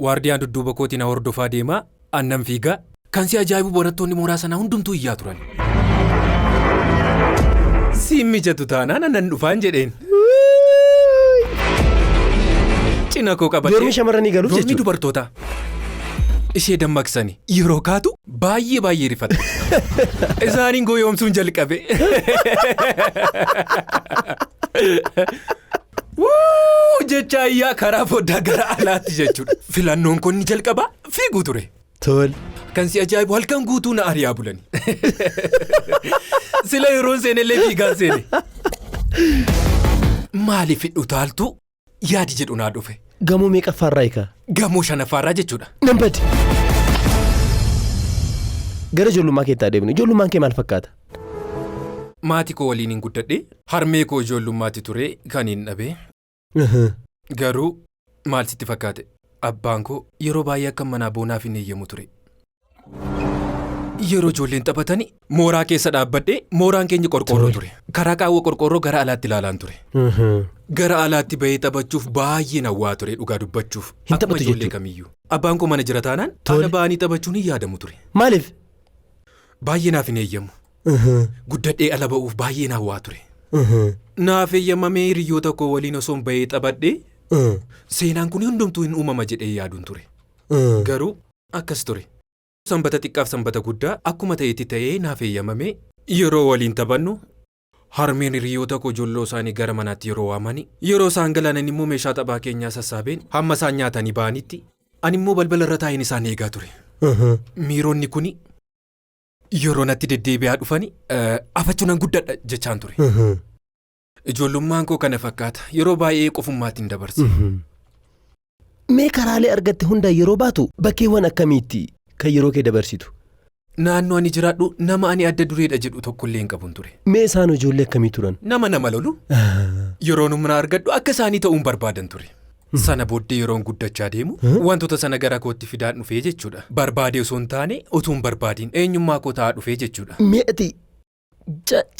Waardiyaan dudduuba kootiin hordofaa deemaa aannan fiigaa kan si ajaa'ibu barattoonni mooraa sanaa hundumtuu iyyaa turan. Si mijatu taanaan aannan dhufaan jedheen. Cina koo qabatee. Yoormi shamarranii galuuf jechuudha. Yoormi dubartootaa. Ishee dammaqsanii yeroo kaatu baay'ee rifata. Isaaniin gooyoomsuun jalqabe. Jecha ayyaa karaa foddaa gara alaatti jechuudha. Filannoon kun ni jalqabaa fiiguu ture. Tol. Kan si ajaa'ibu halkan guutuu na ari'aa bulani. Sila yeroon seenellee fiigaan seene. Maaliif utaaltu yaadi jedhu naa dhufe. Gamoo meeqaffaarraa eegaa? Gamoo shanaffaarraa jechuudha. Nambadi. Gara ijoollummaa keetti adeemnu. Ijoollummaan kee maal fakkaata? Maatii koo waliin hin guddadhe. Harmee koo ijoollummaatti ture kan hin dhabe. Garuu maal sitti fakkaate? Abbaan koo yeroo baay'ee akka manaa boonaaf hin eeyyamu ture. Yeroo ijoolleen taphatanii mooraa keessa dhaabbadhee mooraan keenya qorqoorroo ture. Karaa qaawwa qorqoorroo gara alaatti ilaalaan ture. Gara alaatti bahee taphachuuf baay'ee nawwaa ture dhugaa dubbachuuf. Akkuma ijoollee kamiyyuu. Abbaan koo mana jira taanaan ala ba'anii taphachuun hin yaadamu ture. Maaliif? Baay'ee naaf hin eeyyamu. Guddadhee ala ba'uuf baay'ee nawwaa ture. Naaf eeyyamamee hiriyoota koo waliin osoon bahee taphadhee seenaan kun hundumtuu hin uumama jedhee yaaduun ture. Garuu akkas ture. Sanbata xiqqaaf sanbata guddaa akkuma ta'etti ta'ee naaf eeyyamamee yeroo waliin taphannu harmeen hiriyoota koo ijoolloo isaanii gara manaatti yeroo waamanii yeroo isaan galanan immoo meeshaa taphaa keenyaa sassaabeen hamma isaan nyaatanii ba'anitti ani immoo balbala irra taa'een isaan eegaa ture. Miironni kuni yeroo natti deddeebi'aa dhufanii afachuunan guddadha jechaan ture. Ijoollummaan koo kana fakkaata yeroo baay'ee qofummaatti hin dabarse. Mee karaalee argatte hundaa yeroo baatu bakkeewwan akkamiitti kan yeroo kee dabarsitu? Naannoo ani jiraadhu nama ani adda dureedha jedhu tokkollee hin qabun ture. Mee isaan ijoollee akkamii turan? Nama lolu. Yeroo numna argadhu akka isaanii ta'uun barbaadan ture. Sana booddee yeroon guddachaa deemu wantoota sana gara kootti fidaan dhufee jechuudha. Barbaadee osoo hin taane utuun barbaadiin eenyummaa koo ta'aa dhufee jechuudha. Mee ati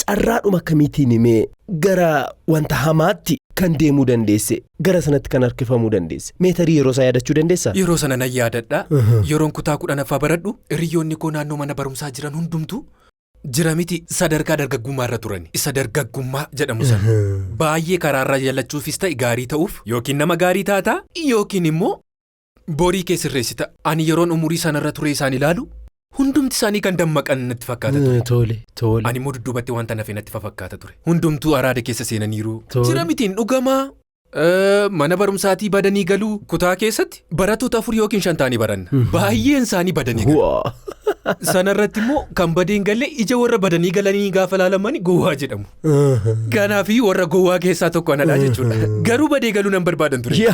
carraadhuma akkamiitiin mee gara wanta hamaatti kan deemuu dandeesse gara sanatti kan harkifamuu dandeesse meetarii yeroo isaa yaadachuu dandeessaa? Yeroo sana nan yaadadha. Yeroon kutaa 10ffaa baradhu hiriyoonni koo naannoo mana barumsaa jiran hundumtuu jira miti sadarkaa dargaggummaa irra turan. Isa dargaggummaa jedhamu sana baay'ee karaarra jallachuufis ta'e gaarii ta'uuf yookiin nama gaarii taataa yookiin immoo borii kee sirreessita. Ani yeroon umurii sanarra ture isaan ilaalu hundumti isaanii kan dammaqan natti fakkaata ture. Tole. Ani immoo dudduubatti wanta nafe natti fakkaata ture. Hundumtuu araada keessa seenaniiru. Jira mitiin dhugamaa mana barumsaatii badanii galuu kutaa keessatti barattoota 4 yookiin 5 taanii baranna. Baay'een isaanii badanii galu. Sanarratti immoo kan badeen galle ija warra badanii galanii gaafa laalamanii gowwaa jedhamu. Kanaafi warra gowwaa keessaa tokko anadha jechuudha. Garuu badee galuu nan barbaadan ture.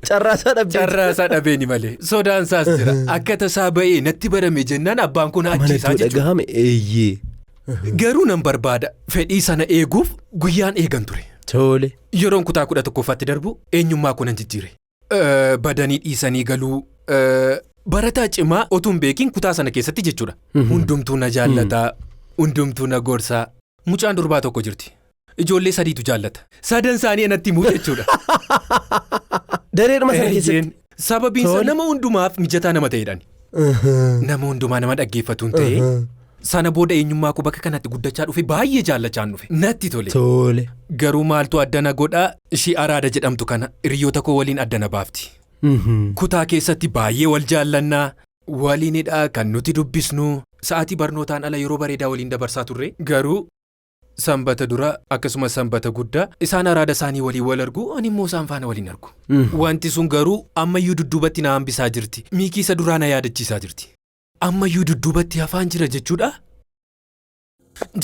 Carraasaa dhabeeni malee. Sodaan isaas jira. Akka tasaa ba'ee natti barame jennaan abbaan kun achiisaa jechuudha. Garuu nan barbaada. Fedhii sana eeguuf guyyaan eegan ture. Tole. Yeroon kutaa 11ffaatti darbu eenyummaa kun nan jijjiire. Badanii dhiisanii galuu. Barataa cimaa otuun beekiin kutaa sana keessatti jechuudha. Hundumtuu na jaallataa. Hundumtuu na gorsaa. Mucaan durbaa tokko jirti. Ijoollee 3tu jaallata. 3 isaanii anatti himuu jechuudha. Dareedhuma sana keessatti. Sababiin isaa nama hundumaaf mijataa nama ta'edhaan. Nama hundumaa nama dhaggeeffatuun ta'ee. Sana booda eenyummaa koo bakka kanatti guddachaa dhufe baay'ee jaallachaan dhufe. Natti tole. Garuu maaltu addana godhaa ishii Araada jedhamtu kana hiriyoota koo waliin addana baafti. Kutaa keessatti baay'ee wal jaallannaa waliinidha kan nuti dubbisnu sa'aatii barnootaan ala yeroo bareedaa waliin dabarsaa turre. Garuu sanbata dura akkasumas sanbata guddaa isaan araada isaanii waliin wal argu ani immoo isaan faana waliin argu. Wanti sun garuu ammayyuu dudduubatti na hambisaa jirti. Miikii isa duraa na yaadachiisaa jirti. Ammayyuu dudduubatti afaan jira jechuudha.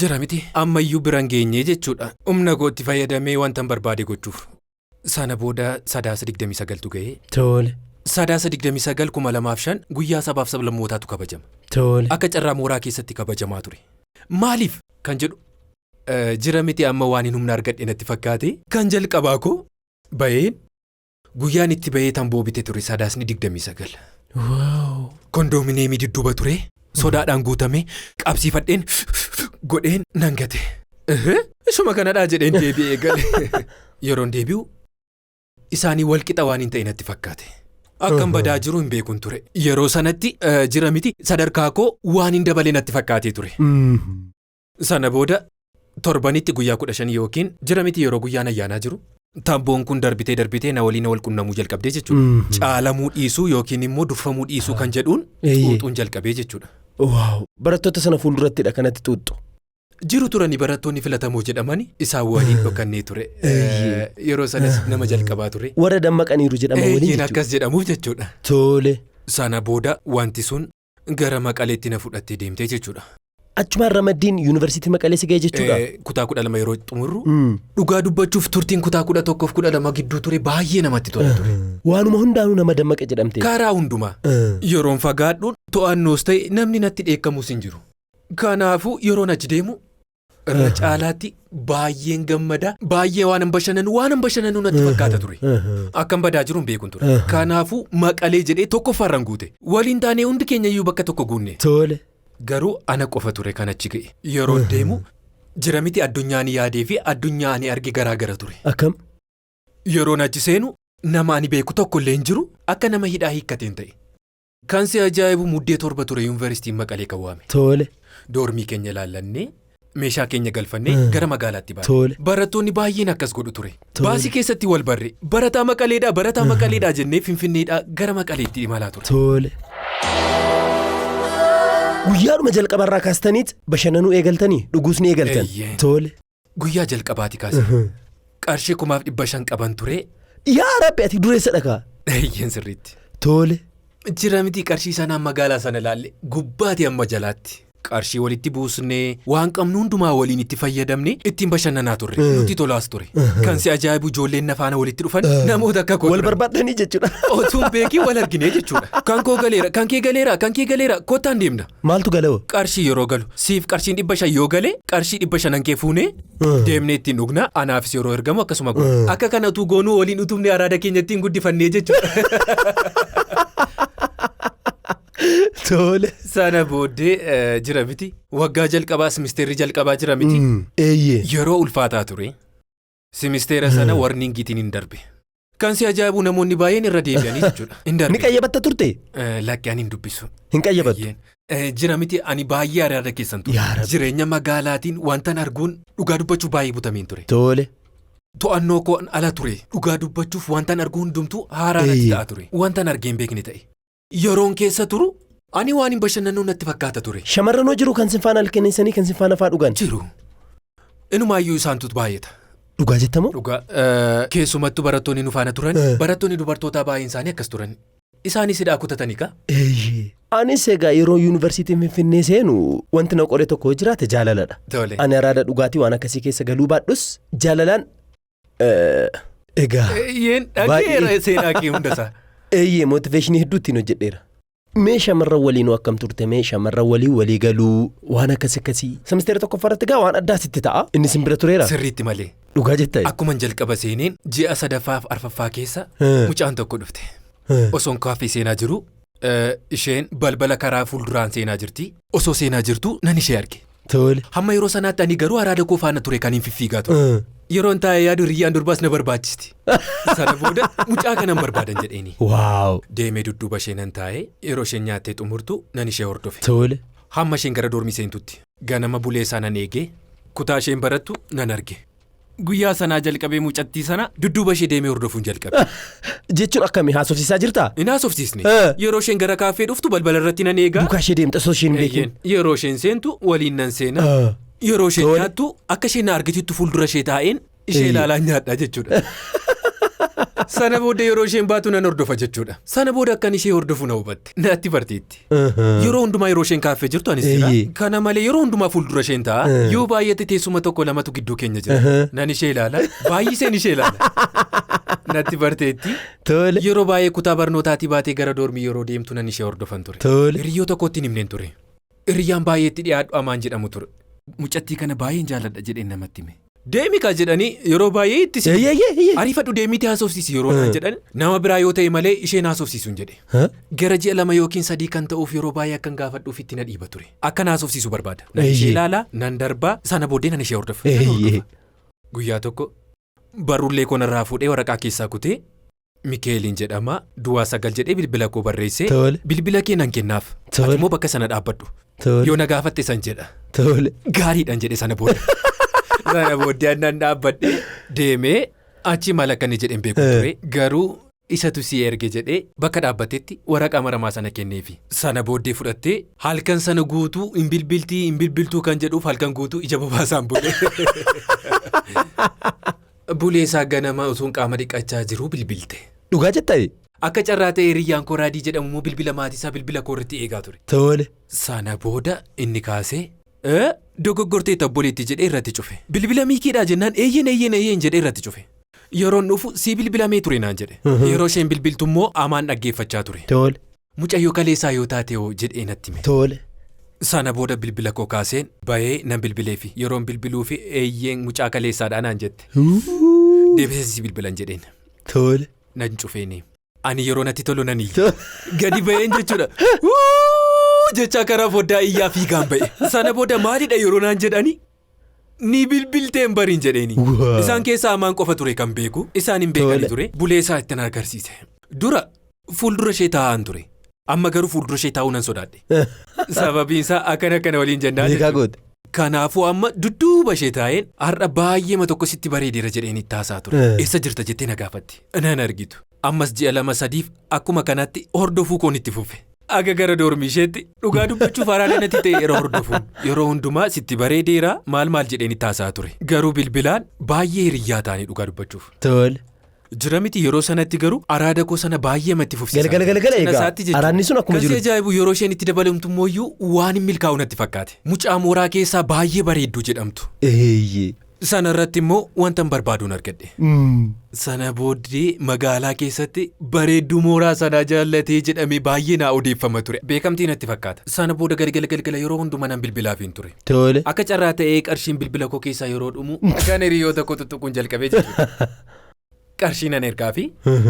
Jira miti ammayyuu biraan geenyee jechuudha. Humna kootti fayyadamee wantan barbaade gochuuf. Sana booda 29 ga'ee. Tole. 29 2005 guyyaa sabaaf sablammootaatu kabajama. Tole. Akka carraa mooraa keessatti kabajamaa ture. Maaliif kan jedhu jira miti amma waan hin humna argadhe natti fakkaate kan jalqabaa koo baheen guyyaan itti bahee tamboo bite ture 29. Wow. Kondoomineemii dudduuba ture sodaadhaan guutame qabsiifadheen godheen nan gate. Isuma kanadhaa jedheen deebi'ee gale. Yeroon deebi'u isaanii wal qixa waan hin ta'e natti fakkaate. Akkan badaa jiru hin beekun ture. Yeroo sanatti jira miti sadarkaa koo waan hin dabalee natti fakkaatee ture. Sana booda torbanitti guyyaa 15 yookiin jira miti yeroo guyyaan ayyaanaa jiru. Tabboon kun darbitee na waliin wal qunnamuu jalqabdee jechuudha. Caalamuu dhiisuu yookiin immoo duffamuu dhiisuu kan jedhuun xuuxuun jalqabee jechuudha. Barattoota sana fuuldurattidha kanatti xuuxxu. Jiru turanii barattoonni filatamoo jedhamani isaan waliin dhokannee ture. Yeroo sanas nama jalqabaa ture. Warra dammaqaniiru jedhama waliin jechuudha. Akkas jedhamuuf jechuudha. Tole. Sana booda wanti sun gara Maqaleetti na fudhattee deemtee jechuudha. Achumaan Ramaddiin yuunivarsiitii Maqalee si ga'e jechuudha. Kutaa 12 yeroo xumurru dhugaa dubbachuuf turtiin kutaa 11 fi 12 gidduu ture baay'ee namatti tola ture. Waanuma hundaanuu nama dammaqe jedhamte. Karaa hundumaa yeroon fagaadhuun to'annoos ta'e namni natti dheekkamus hin jiru. Kanaafuu yeroon achi deemu irra caalaatti baay'een gammada baay'ee waan bashannanu natti fakkaata ture. Akkan badaa jiru hin beekun ture. Kanaafuu Maqalee jedhee tokkoffaarran guute waliin taanee hundi keenya iyyuu bakka tokko guunne. Tole. Garuu ana qofa ture kan achi ga'e. Yeroo deemu jira miti addunyaan yaadee fi addunyaan arge garaagara ture. Akkam? Yeroon achi seenu nama ani beeku tokko illee hin jiru akka nama hidhaa hiikkateen ta'e. Kan si ajaa'ibu muddee 7 ture yuunivarsiitiin Maqalee kan waame. Tole. Doormii keenya laallannee meeshaa keenya galfannee gara magaalaatti baane. Tole. Barattoonni baay'een akkas godhu ture. Baasii keessatti wal barre barataa Maqaleedhaa jennee Finfinneedhaa gara Maqaleetti imalaa ture. Tole. Guyyaadhuma jalqabarraa kaastaniit bashannanuu eegaltanii dhuguus ni eegaltan. Tole. Guyyaa jalqabaati kaase. Qarshii 500 qaban ture. Yaa Rabbi ati dureessa dhagaa. Eeyyeen sirriitti. Tole. Jira miti qarshii sanaan magaalaa sana laalle gubbaati amma jalaatti. Qarshii walitti buusnee waan qabnu hundumaa waliin itti fayyadamne ittiin bashannanaa turre. Nuti tolaas ture. Kan si ajaa'ibu ijoolleen nafaana walitti dhufan namoota akka koo wal barbaadanii jechuudha. Otuun beekii wal arginee jechuudha. Kan koo galeera, kan kee galeera, kottaan deemna. Maaltu galeera? Qarshii yeroo galu siif qarshiin 500 yoo gale qarshii 500 kee fuunee deemnee ittiin dhugna anaafis yeroo ergamu akkasuma godhu. Akka kanatu goonuu waliin utubnee araada keenya ittiin guddifannee jechuudha. Tole. Sana booddee jira miti waggaa jalqabaa simisteerri jalqabaa jira miti. Yeroo ulfaataa ture simisteera sana warningiitiin hin darbe. Kan si ajaa'ibu namoonni baay'een irra deebi'anii jechuudha. Ni qayyabatta turte? Lakkeen hin dubbisu. Hin qayyabattu? Jira miti ani baay'ee araada keessan ture. Jireenya magaalaatiin wantan arguun dhugaa dubbachuuf baay'ee butameen ture. Tole. To'annoo koon ala ture dhugaa dubbachuuf wantan arguu hundumtuu haaraa natti ta'a ture. Wantan argeen beekne ta'e. Yeroon keessa turu. Ani waan hin bashannanuu natti fakkaata ture. Shamarranoo jiru kan sinfaana alkeneessanii kan sinfaana faa dhugan? Jiru. Inumaayyuu isaantu baay'ata. Dhugaa jettamoo? Dhugaa. Keessumattuu barattoonni nu faana turan barattoonni dubartootaa baay'een isaanii akkas turan. Isaanis hidhaa kutatanii kaa? Anis egaa yeroo yuunivarsiitiin Finfinnee seenu wanti na qoree tokko jiraate jaalaladha. Tole. Ani araada dhugaatii waan akkasii keessa galuu baadhus jaalalaan egaa. Yeen dhageera seenaa kee hundasaa. Motiveeshinii hedduutti hojjedheera. Mee shamarran waliinuu akkam turte mee shamarran walii galuu waan akkasii semisteera tokkoffaarratti gaa waan addaa sitti ta'a inni simbira tureera. Sirriitti malee. Dhugaa jettaa? Akkuman jalqaba seeneen ji'a 3ffaaf 4ffaa keessa mucaan tokko dhufte. Osoon kaaffee seenaa jiru isheen balbala karaa fuulduraan seenaa jirti. Osoo seenaa jirtu nan ishee arge. Tole. Hamma yeroo sanaatti ani garuu araada koo faana ture kan hin fiffiigaa ture. Yeroon taa'ee yaadu riyyaan durbaas na barbaachisti. Sana booda mucaa kanan barbaadan jedheeni. Waaw. Deemee dudduuba ishee nan taa'ee yeroo isheen nyaattee xumurtu nan ishee hordofe. Tole. Hamma isheen gara doormii seentutti ganama bulee isaa nan eegee kutaa isheen barattu nan arge. Guyyaa sanaa jalqabee mucattii sana dudduuba ishee deemee hordofuun jalqabe. Jechuun akkamii haasofsiisaa jirtaa? Hin haasofsiisne. Yeroo isheen gara kaaffee dhuftu balbala irratti nan eegaa. Duukaa ishee deemta osoo isheen beekin. Yeroo isheen seentu waliin nan seena. Yeroo isheen nyaattu akka isheen na argitittu fuuldura ishee taa'een ishee ilaalaa nyaadhaa jechuudha. Sana booda yeroo isheen baatu nan hordofa jechuudha. Sana booda akkan ishee hordofu na hubatte. Natti barteetti. Yeroo hundumaa yeroo isheen kaaffee jirtu anis jira. Kana malee yeroo hundumaa fuuldura isheen taa'a. Yoo baay'ate teessuma tokko lamatu gidduu keenya jira. Nan ishee ilaala. Baay'iseen ishee ilaala. Natti barteetti. Tole. Yeroo baay'ee kutaa barnootaatii baatee gara doormii yeroo deemtu nan ishee hordofan ture. Tole. Hiriyyoo tokkotti hin himneen ture. Hiriyyaan baay'eetti dhiyaadhu amaan jedhamu ture. Mucattii kana baay'een jaalladha jedheen namatti hime. Deemikaa jedhanii yeroo baay'ee itti ariifadhu deemiti haasofsiisi yeroo naan jedhan nama biraa yoo ta'e malee isheen haasofsiisuun jedhe. Gara ji'a 2 yookiin 3 kan ta'uuf yeroo baay'ee akkan gaafadhuuf itti na dhiiba ture. Akkan haasofsiisu barbaada. Nan ishee ilaalaa nan darbaa sana booddee nan ishee hordofa. Guyyaa tokko barruullee koonarraa fuudhee waraqaa keessaa kutee Mikaa'eliin jedhama duwwaa 9 jedhee bilbila koo barreessee bilbila kee nan kennaaf ati immoo bakka sana dhaabbadhu yoo na gaafatte san jedha gaariidhaan jedhe sana booddee nan dhaabbadhe deemee achi maal akka inni jedheen beeku ture garuu isatu si erge jedhee bakka dhaabbatetti waraqaa maramaa sana kenneefi sana booddee fudhattee halkan sana guutuu hin bilbiltuu kan jedhuuf halkan guutuu ija bobaasaan bule. Buleesaa ganama utuun qaama dhiqachaa jiru bilbilte. Dhugaa jettee? Akka carraa ta'e hiriyyaan koo raadii jedhamu immoo bilbila maatiisaa bilbila koo irratti eegaa ture. Sana booda inni kaasee dogoggortee tabboleetti jedhee irratti cufe. Bilbila miikiidhaa jennaan eeyyeen jedhee irratti cufe. Yeroon dhufu si bilbilamee ture naan jedhe. Yeroo isheen bilbiltu immoo amaan dhaggeeffachaa ture. Mucayyoo kaleessaa yoo taate hoo jedhee natti hime. Sana booda bilbila koo kaaseen bahee nan bilbileefi yeroon bilbiluufi eeyyeen mucaa kaleessaadhaa naan jette. Deebisee bilbilan jedheen. Nan cufeeni. Ani yeroo natti tolu nan iyya. Gadi baheen jechuudha. Jecha karaa foddaa iyyaa fiigaan ba'e. Sana booda maalidha yeroo naan jedhani? Ni bilbilteen bariin jedheeni. Isaan keessaa amaan qofa ture kan beeku. Isaan hin beekani ture. Buleesaa ittiin agarsiise. Dura fuuldura ishee taa'an ture. Amma garuu fuuldura ishee taa'uu nan sodaadhe. Sababiin isaa akkana waliin jennaan. Kanaafuu amma dudduuba ishee taa'een har'a baay'ee tokko sitti bareedeera jedheen itti haasaa ture. Eessa jirta jettee na gaafatti. Nan argitu. Ammas ji'a 2-3 akkuma kanatti hordofuu koon itti fufe. Aga gara doormii isheetti dhugaa dubbachuuf Araadaa natti ta'e yeroo hordofuun yeroo hundumaa sitti bareedeera maal jedheen itti haasaa ture. Garuu bilbilaan baay'ee hiriyyaa ta'anii dhugaa dubbachuuf. Jira miti yeroo sanatti garuu Araadaa koo sana baay'ee matti fufsiisa. Galgala eegaa. Araadni sun akkuma jiru. Kasi ajaa'ibu yeroo isheen itti dabalamtu mooyyuu waan hin milkaa'u natti fakkaate. Mucaa mooraa keessaa baay'ee bareedduu jedhamtu. Sana irratti immoo wanta barbaaduun argadhe. Sana booddee magaalaa keessatti bareedduu mooraa sanaa jaallatee jedhamee baay'ee naa odeeffama ture. Beekamtii natti fakkaata. Sana booda galgala yeroo hundumaa nan bilbilaafiin ture. Akka carraa ta'ee qarshiin bilbila koo keessaa yeroo dhumu kan hiriyoota koo tuttuquun jalqabee jechuudha. Qarshii nan ergaa fi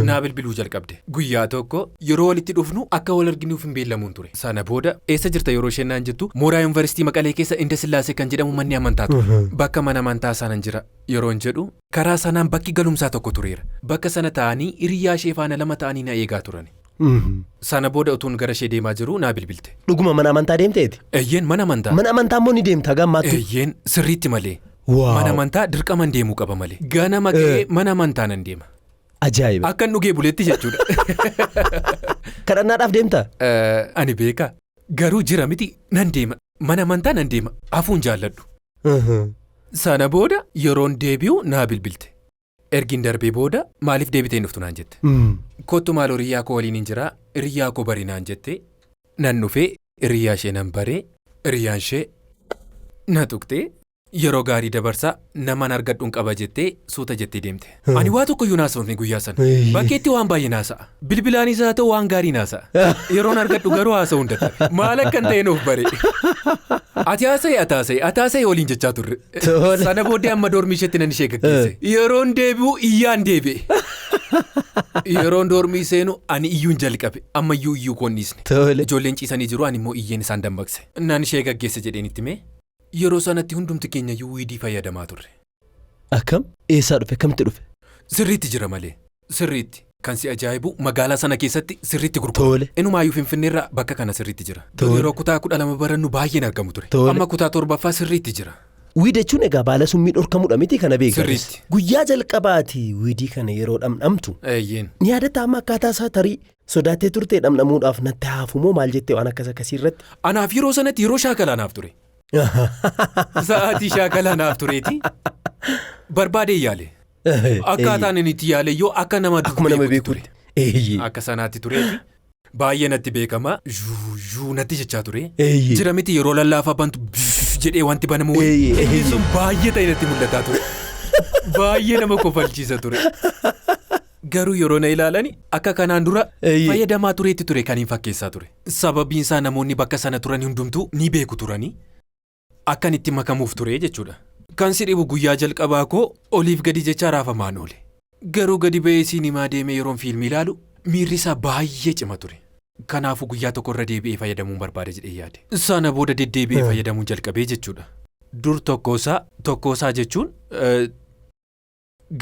naa bilbiluu jalqabde. Guyyaa tokko yeroo walitti dhufnu akka wal arginuuf hin beellamuun ture. Sana booda eessa jirta yeroo isheen naan jettu mooraa yuunivarsiitii Maqalee keessa Inda Sillaasee kan jedhamu manni amantaa ture. Bakka mana amantaa sanaan jira yeroon jedhu karaa sanaan bakki galumsaa tokko tureera. Bakka sana ta'anii hiriyyaa ishee faana 2 ta'anii na eegaa turan. Sana booda utuun gara ishee deemaa jiru naa bilbilte. Dhuguma mana amantaa deemteeti? Eeyyeen mana amantaa. Mana amantaa immoo ni deemta gammaatti? Eeyyeen sirriitti malee. Mana amantaa dirqaman deemuu qaba malee. Ganama ga'ee mana amantaa nan deema. Ajaa'iba. Akka dhugee buleetti jechuudha. Kadhannaadhaaf deemta? Ani beeka. Garuu jira miti nan deema. Mana amantaa nan deema. Hafuun jaalladhu. Sana booda yeroon deebi'u naa bilbilte. Ergiin darbee booda maaliif deebitee dhuftu naan jette. Kottu maal hiriyyaa koo waliin hin jiraa hiriyyaa koo bari naan jette. Nan dhufee hiriyyaa ishee nan baree hiriyyaan ishee na tuqxee. Yeroo gaarii dabarsaa naman argadhuun qaba jettee suuta jettee deemte. Ani waa tokko iyyuu naasofne guyyaa sana. Bakkeetti waan baay'ee naasa'a. Bilbilaanis haa ta'u waan gaarii naasa'a. Yeroon argadhu garuu haasa'uu hin dadhabe. Maal akka hin ta'e nuuf bare. Ati haasa'e waliin jechaa turre. Sana booddee amma doormii isheetti nan ishee gaggeesse. Yeroon deebi'u iyyaan deebi'e. Yeroon doormii seenu ani iyyuun jalqabe amma iyyuu koon dhiisne. Ijoolleen ciisanii jiru ani immoo iyyeen isaan dammaqse. Nan ishee gaggeesse jedheen itti mee. Yeroo sanatti hundumti keenya wiidii fayyadamaa turre. Akkam? Eessaa dhufe? Kamitti dhufe? Sirriitti jira malee. Sirriitti. Kan si ajaa'ibu magaalaa sana keessatti sirriitti gurguru. Inumaayyuu Finfinneerraa bakka kana sirriitti jira. Yeroo kutaa 12 barannu baay'een argamu ture. Amma kutaa 7ffaa sirriitti jira. Wiidii jechuun egaa baala summii dhorkamudha miti kana beekaa. Sirriitti. Guyyaa jalqabaati wiidii kana yeroo dhamdhamtu. Eeyyeen. Ni yaadatta amma akkaataa isaa tarii sodaattee turtee dhamdhamuudhaaf natti haafumoo maal jettee waan akkasii irratti? Anaaf yeroo sanatti yeroo shaakalaa naaf ture. Sa'aatii shaakalaa naaf tureeti. Barbaadee yaale. Akkaataan inni itti yaale yoo akka nama beeku ture. Akka sanaatti tureeti. Baay'ee natti beekama. Zuu natti jechaa ture. Jira miti yeroo lallaafaa bantu jedhee wanti banamu. Sun baay'ee ta'e natti mul'ataa ture. Baay'ee nama kofalchiisa ture. Garuu yeroo na ilaalani akka kanaan dura fayyadamaa tureetti ture kan hin fakkeessaa ture. Sababiin isaa namoonni bakka sana turan hundumtuu ni beeku turani. Akkan itti makamuuf ture jechuudha. Kan si dhibu guyyaa jalqabaa koo oliif gadi jechaa raafamaan oole. Garuu gadi ba'ee siinimaa deemee yeroon fiilmii ilaalu miirri isaa baay'ee cima ture. Kanaafuu guyyaa tokko irra deebi'ee fayyadamuun barbaade jedhee yaade. Sana booda deddeebi'ee fayyadamuun jalqabee jechuudha. Dur tokkoosaa jechuun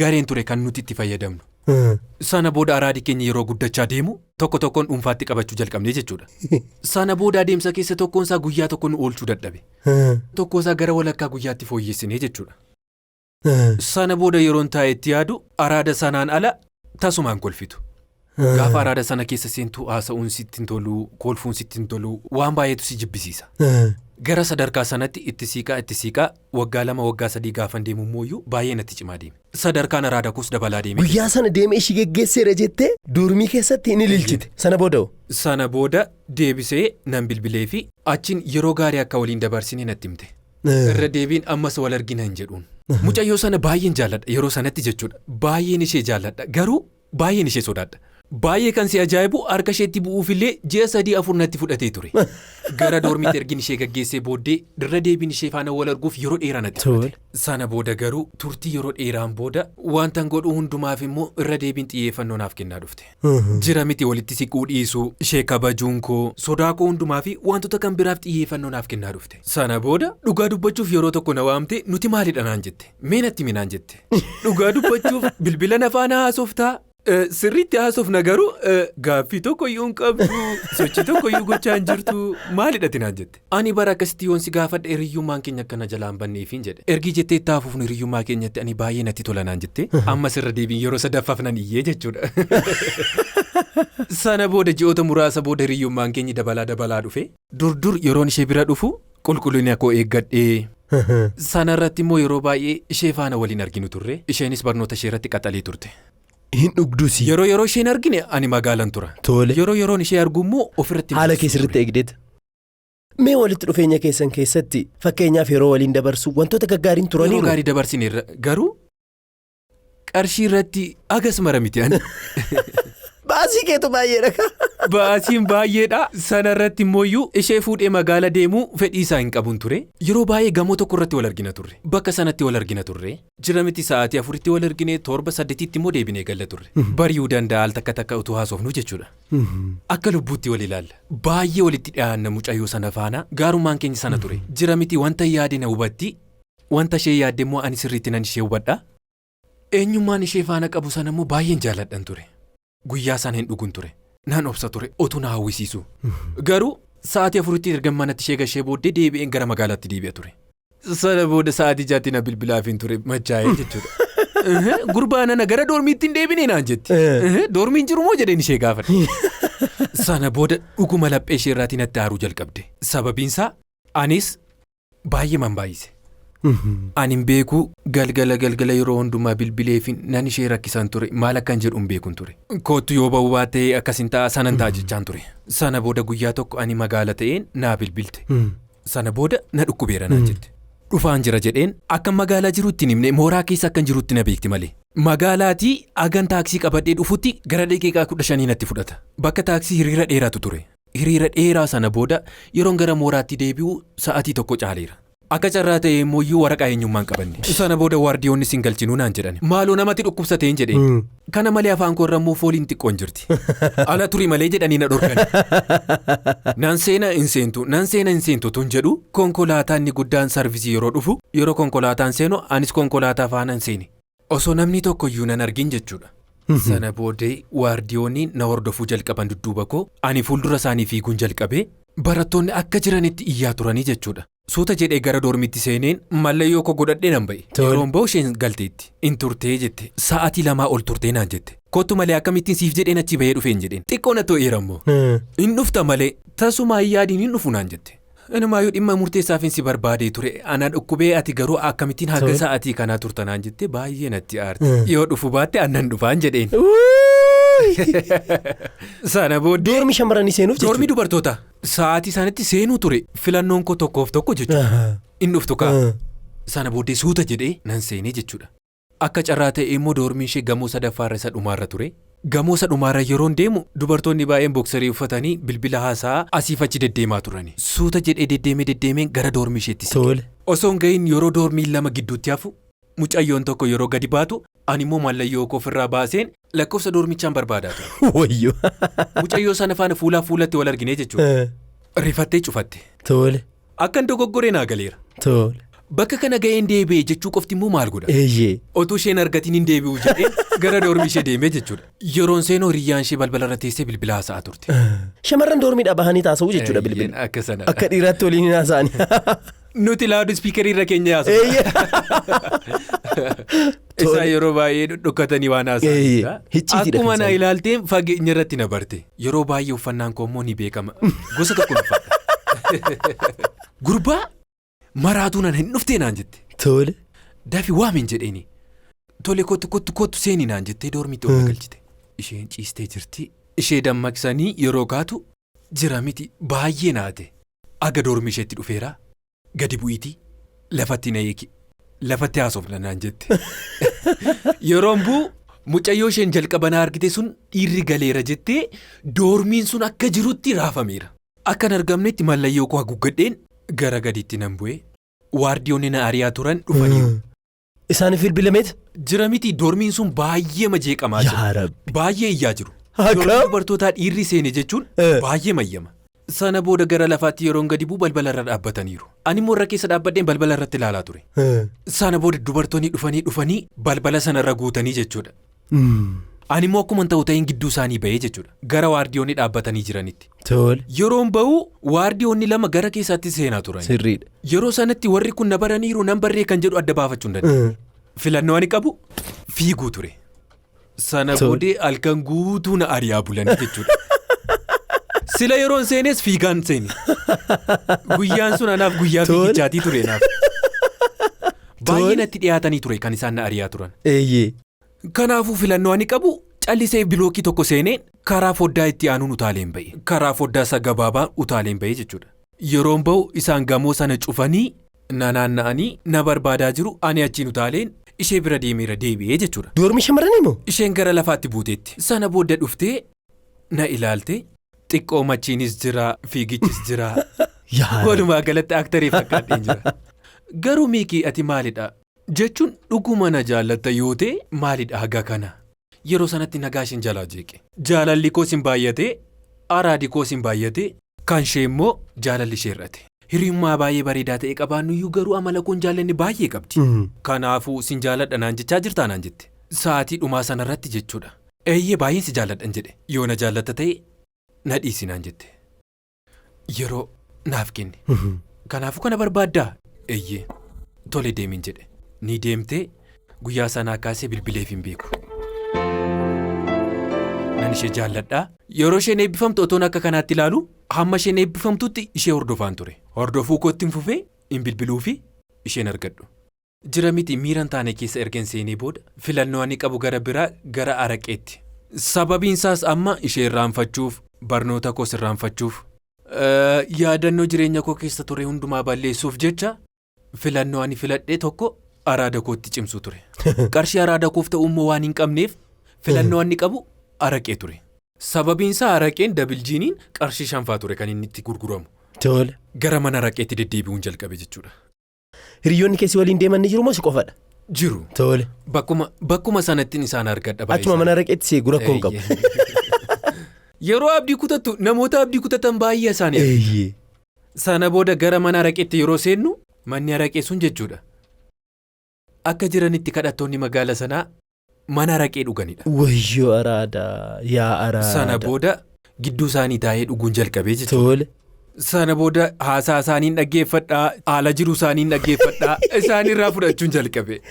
gareen ture kan nuti itti fayyadamnu. Sana booda araadi keenya yeroo guddachaa deemu tokko tokkoon dhuunfaatti qabachuu jalqabnee jechuudha. Sana booda adeemsa keessa tokkoon isaa guyyaa tokko nu oolchuu dadhabe. Tokko isaa gara walakkaa guyyaatti fooyyessinee jechuudha. Sana booda yeroon taa'etti yaadu araada sanaan ala tasumaan kolfitu. Gaafa araada sana keessa seentuu haasa'uun sitti hin tolu, kolfuun sitti hin tolu, waan baay'eetu si jibbisiisa. Gara sadarkaa sanatti itti siiqaa waggaa 2 waggaa 3 gaafan deemu mooyyuu baay'ee natti cimaa deeme. Sadarkaan araada kuus dabalaa deeme. Guyyaa sana deemee ishii geggeesseera jettee dormii keessatti ni ililchite. Sana booda deebisee nan bilbilee fi achiin yeroo gaarii akka waliin dabarsine natti himte. Irra deebiin ammas wal argina hin jedhuun. Mucayyoo sana baay'een jaalladha yeroo sanatti jechuudha. Baay'een ishee jaalladha garuu baay'een ishee sodaadha. Baay'ee kan si ajaa'ibu harka isheetti bu'uufillee ji'a 3-4 natti fudhatee ture. Gara doormiitti ergin ishee gaggeessee booddee irra deebiin ishee faana wal arguuf yeroo dheeraa natti fudhate. Sana booda garuu turtii yeroo dheeraan booda wantan godhu hundumaaf immoo irra deebiin xiyyeeffannoo naaf kennaa dhufte. Jira miti walitti siquu dhiisuu, ishee kabajuun koo, sodaa koo hundumaa fi wantoota kan biraaf xiyyeeffannoo naaf kennaa dhufte. Sana booda dhugaa dubbachuuf yeroo tokko na waamte nuti maalidha naan jette. Mee natti minaan jette. Dhugaa dubbachuuf bilbila na faana haasoftaa. Sirriitti haasofna garuu gaaffii tokko iyyuu hin qabdu, sochii tokko iyyuu gochaa hin jirtu maalidha naan jette. Ani bara akkasitti yoon si gaafadhe hiriyyummaan keenya akkana jalaan banneefiin jedhe. Ergi jettee itti hafuuf hiriyyummaa keenyatti ani baay'ee natti tola naan jette. Ammas irra deebiin yeroo sadaffaaf nan iyyee jechuudha. Sana booda ji'oota muraasa booda hiriyyummaan keenyi dabalaa dhufe. Dur yeroon ishee bira dhufu qulqullina koo eeggadhee. Sana irratti immoo yeroo baay'ee ishee faana waliin arginu turre. Isheenis barnoota ishee irratti qaxalee turte. Hin dhugdusi. Yeroo isheen argine ani magaalan tura. Yeroon ishee argu immoo ofirratti haala keessatti eegdeeta. Mee walitti dhufeenya keessan keessatti fakkeenyaaf yeroo waliin dabarsu wantoota gaggaariin turaniiru. Yeroo gaarii dabarsineerra garuu qarshii irratti agas mara miti ani. Baasii keetu baay'eedha. Baasiin baay'eedha. Sana irratti immoo ishee fuudhee magaala deemuu fedhii isaa hin qabun ture. Yeroo baay'ee gamoo tokko irratti wal argina turre. Bakka sanatti wal argina turre. Jira miti sa'aatii 4tti wal argine 7-8tti immoo deebinee galla turre. Bari'uu danda'a al takka utuu haasofnu jechuudha. Akka lubbuutti wal ilaalla. Baay'ee walitti dhiyaanna mucayyoo sana faana gaarummaan keenya sana ture. Jira miti wanta yaade na hubatti. Wanta ishee yaadde immoo ani sirriitti nan ishee hubadha. Eenyummaan ishee faana qabu sana immoo baay'een jaalladhan ture. Guyyaa sana hin dhugun ture. Naan obsa ture. Otuu na hawwisiisu. Garuu sa'aatii 4tti erga manatti ishee gashee booddee deebi'een gara magaalaatti deebi'a ture. Sana booda sa'aatii 6tti na bilbilaaf hin ture machaa'ee jechuudha. Gurbaa nana gara doormiitti hin deebinee naan jetti. Doormiin jiru moo jedheen ishee gaafadhe. Sana booda dhuguma laphee ishee irraatii natti aaruu jalqabde. Sababiinsaa anis baay'ee man baay'ise. Ani beeku galgala yeroo hundumaa bilbileefin nan ishee rakkisan ture maal akkan jedhuun beekun ture. Kootu yoo ba'uu baatee akkasin ta'a sanan ta'a jechaan ture. Sana booda guyyaa tokko ani magaala ta'een naa bilbilte. Sana booda na dhukkubeera naan jette. Dhufaan jira jedheen akka magaalaa jiruutti himne mooraa keessa akkan jiruutti na beekti malee. Magaalaatii agan taaksii qabadhee dhufutti gara daqiiqaa 15 natti fudhata. Bakka taaksii hiriira dheeraatu ture. Hiriira dheeraa sana booda yeroon gara mooraatti deebi'u sa'aatii tokko caaleera. Akka carraa ta'e immoo waraqaa eenyummaan qabanne. Sana booda waardiyoonni siin galchinuu naan jedhani. Maaloo namatti dhukkubsateen jedheen. Kana malee afaan koo irra immoo fooliin xiqqoon jirti. Ala turii malee jedhanii na dhorkani. Naan seena hin seentu tun jedhu konkolaataan ni guddaan sarvisii yeroo dhufu yeroo konkolaataan seenu anis konkolaataa faana hin seeni. Osoo namni tokko iyyuu nan argin jechuudha. Sana booddee waardiyoonni na hordofuu jalqaban dudduuba koo ani fuuldura isaanii fiiguun jalqabee barattoonni akka jiranitti iyyaa turanii jechuudha. Suuta jedhee gara doormiitti seeneen mallayyoo koo godhadhee nan ba'e. Yeroon ba'u isheen galteetti. In turtee jette. Sa'aatii 2 ol turtee naan jette. Kottu malee akkamittiin siif jedheen achi bahee dhufeen jedheen. Xiqqoo na to'eera immoo. In dhufta malee tasumaa yaadiin hin dhufu naan jette. Inumaayyuu dhimma murteessaaf hin si barbaadee ture. Ana dhukkubee ati garuu akkamittiin haga sa'aatii kanaa turta naan jette baay'ee natti aarte. Yoo dhufu baatte annan dhufaan jedheen. Sana booddee doormi shamarranii seenuuf jechuudha. Doormi dubartoota sa'aatii sanatti seenuu ture filannoon koo tokkoof tokko jechuudha. In dhuftu kaa. Sana booddee suuta jedhee nan seenee jechuudha. Akka carraa ta'e immoo doormi ishee gamoo sadaffaarra isa dhumaarra ture. Gamoo isa dhumaarra yeroon deemu dubartoonni baay'een booksarii uffatanii bilbila haasaa asiif achi deddeemaa turani. Suuta jedhee deddeemeen gara doormi isheetti siqe. Osoo hin gahin yeroo doormiin 2 gidduutti hafu mucayyoon tokko yeroo gadi baatu ani immoo mallayyoo koo ofirraa baaseen lakkoofsa doormichaan barbaadaa ture. Wayyoo. Mucayyoo sana faana fuulatti wal argine jechuudha. Rifattee cufatte. Tole. Akkan dogoggoree naa galeera. Tole. Bakka kana ga'een deebi'ee jechuu qofti immoo maal godha? Otuu isheen argatiin hin deebi'u jedhee gara doormii ishee deemee jechuudha. Yeroon seenuu hiriyyaan ishee balbala irra teessee bilbila haasa'aa turte. Shamarran doormiidhaa bahanii taasisuu jechuudha bilbila. Akka sana. Akka dhiiraatti waliin hin haasa'ani. Nuti laawud ispiikerii irra keenya haasa'u. Isaan yeroo baay'ee dhukkatanii waan haasa'anidha. Akkuma na ilaalteen fageenya irratti na barte. Yeroo baay'ee uffannaan koo immoo ni beekama. Gosa tokko uffadha. Gurbaa maraatuu nan hin dhuftee naan jette. Tole. Daafi waamin jedheeni. Tole kottu seenii naan jettee doormiitti ol galchite. Isheen ciistee jirti. Ishee dammaqsanii yeroo kaatu jira miti baay'ee naate. Aga doormi isheetti dhufeera. Gadi bu'iitii lafatti na eegi. Lafatti haasofna naan jette. Yeroon buu mucayyoo isheen jalqabanaa argite sun dhiirri galeera jettee doormiin sun akka jirutti raafameera. Akkan argamnetti mallayyoo koo haguuggadheen gara gadiitti nan bu'ee waardiyoonni na ari'aa turan dhufaniiru. Isaaniif bilbilameet? Jira miti doormiin sun baay'ee majeeqamaa jira. Baay'ee iyyaa jiru. Doormii dubartootaa dhiirri seene jechuun baay'ee mayyama. Sana booda gara lafaatti yeroon gadi bu'u balbala irra dhaabbataniiru. Ani immoo irra keessa dhaabbadheen balbala irratti ilaalaa ture. Sana booda dubartoonni dhufanii balbala sana irra guutanii jechuudha. Ani immoo akkuma ta'u ta'een gidduu isaanii ba'ee jechuudha. Gara waardiyoonni dhaabbatanii jiranitti. Yeroon ba'u waardiyoonni lama gara keessaatti seenaa turan. Sirriidha. Yeroo sanatti warri kun na baraniiru nan barree kan jedhu adda baafachuu hin dandeenye. Filannoo ani qabu fiiguu ture. Sana boodee halkan guutuu na ari'aa bulanii jechuudha. Sila yeroon seenes fiigaan seeni. Guyyaan sun anaaf guyyaa fiigichaatii ture naaf. Baay'ee natti dhiyaatanii ture kan isaan na ari'aa turan. Kanaafuu filannoo ani qabu callisee bilookii tokko seeneen karaa foddaa itti aanuun utaaleen ba'e. Karaa foddaa isa gabaabaa utaaleen ba'e jechuudha. Yeroon ba'u isaan gamoo sana cufanii na naanna'anii na barbaadaa jiru ani achiin utaaleen ishee bira deemeera deebi'ee jechuudha. Doormi shamarranii moo? Isheen gara lafaatti buuteetti. Sana booda dhuftee na ilaalte xiqqoo machiinis jira fiigichis jira. Walumaa galatti aktarii fakkaatteen jira. Garuu Miikii ati maalidha? Jechuun dhuguma na jaallatta yoo ta'e maalidha haga kana? Yeroo sanatti nagaa isheen jalaa jeeqe. Jaalalli koos hin baay'ate, araadi koos hin baay'ate, kan ishee immoo jaalalli ishee irrate. Hiriyummaa baay'ee bareedaa ta'e qabaannuyyuu garuu amala koon jaallanni baay'ee qabdi. Kanaafuu sin jaalladha naan jechaa jirtaa naan jette. Sa'aatii dhumaa sanarratti jechuudha. Eeyyee baay'een si jaalladhan jedhe. Yoo na jaallatta ta'e na dhiisi naan jette. Yeroo naaf kenne. Kanaafuu kana barbaaddaa? Eeyyee tole deemin jedhe. Ni deemtee guyyaa sanaa kaasee bilbileef hin beeku. Nan ishee jaalladhaa. Yeroo isheen eebbifamtu otoon akka kanaatti ilaalu hamma isheen eebbifamtutti ishee hordofaan ture. Hordofuu kootti hin fufee hin bilbiluu fi isheen argadhu. Jira miti miiran taane keessa ergen seenee booda filannoo ani qabu gara biraa gara araqeetti. Sababiin isaas amma ishee irraanfachuuf barnoota koos irraanfachuuf yaadannoo jireenya koo keessa ture hundumaa balleessuuf jecha filannoo ani filadhee tokko araada kootti cimsuu ture. Qarshii araada koof ta'uu immoo waan hin qabneef filannoo ani qabu araqee ture. Sababiin isaa araqeen dabiljiiniin qarshii 5 ture kan inni itti gurguramu. Tole. Gara mana araqeetti deddeebi'uun jalqabe jechuudha. Hiriyoonni keessi waliin deeman ni jiru moo si qofadha? Jiru. Tole. Bakkuma sanattiin isaan argadha baay'ee. Achuma mana araqeetti see gura koon qabu. Yeroo abdii kutattu namoota abdii kutatan baay'ee isaanii. Sana booda gara mana araqeetti yeroo seennu manni araqee sun jechuudha. Akka jiranitti kadhattoonni magaala sanaa mana araqee dhuganidha. Wayyoo Araadaa yaa Araadaa. Sana booda gidduu isaanii taa'ee dhuguun jalqabee jechuudha. Tole. Sana booda haasaa isaaniin dhaggeeffadhaa haala jiru isaaniin dhaggeeffadhaa isaanirraa fudhachuun jalqabe.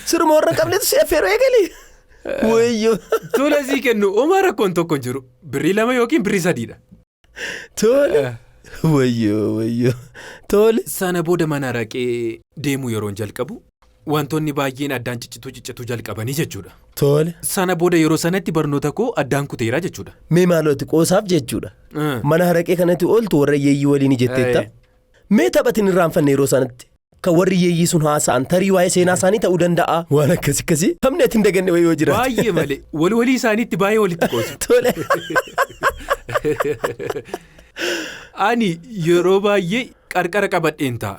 Siruma warra qabneetu si affeeroo eegali. Wayyoo. Tola sii kennu homaa rakkoon tokko hin jiru. Birrii 2 yookiin birrii 3dha. Tole. Wayyoo. Tole. Sana booda mana araqee deemuu yeroon jalqabu wantoonni baay'een addaan ciccituu jalqabanii jechuudha. Tole. Sana booda yeroo sanatti barnoota koo addaan kuteera jechuudha. Mee maaloti qoosaaf jechuudha. Mana araqee kanatti ooltu warra yeeyyii waliin jetteetta. Mee taphatiin irraanfanne yeroo sanatti. Kan warri yeeyyii sun haasa'an tarii waa'ee seenaa isaanii ta'uu danda'a. Waan akkasii. Hamni ati hin daganne wayii yoo jiraatu. Baay'ee malee walii isaaniitti baay'ee walitti qoosu. Tole. Ani yeroo baay'ee qarqara qabadheen ta'a.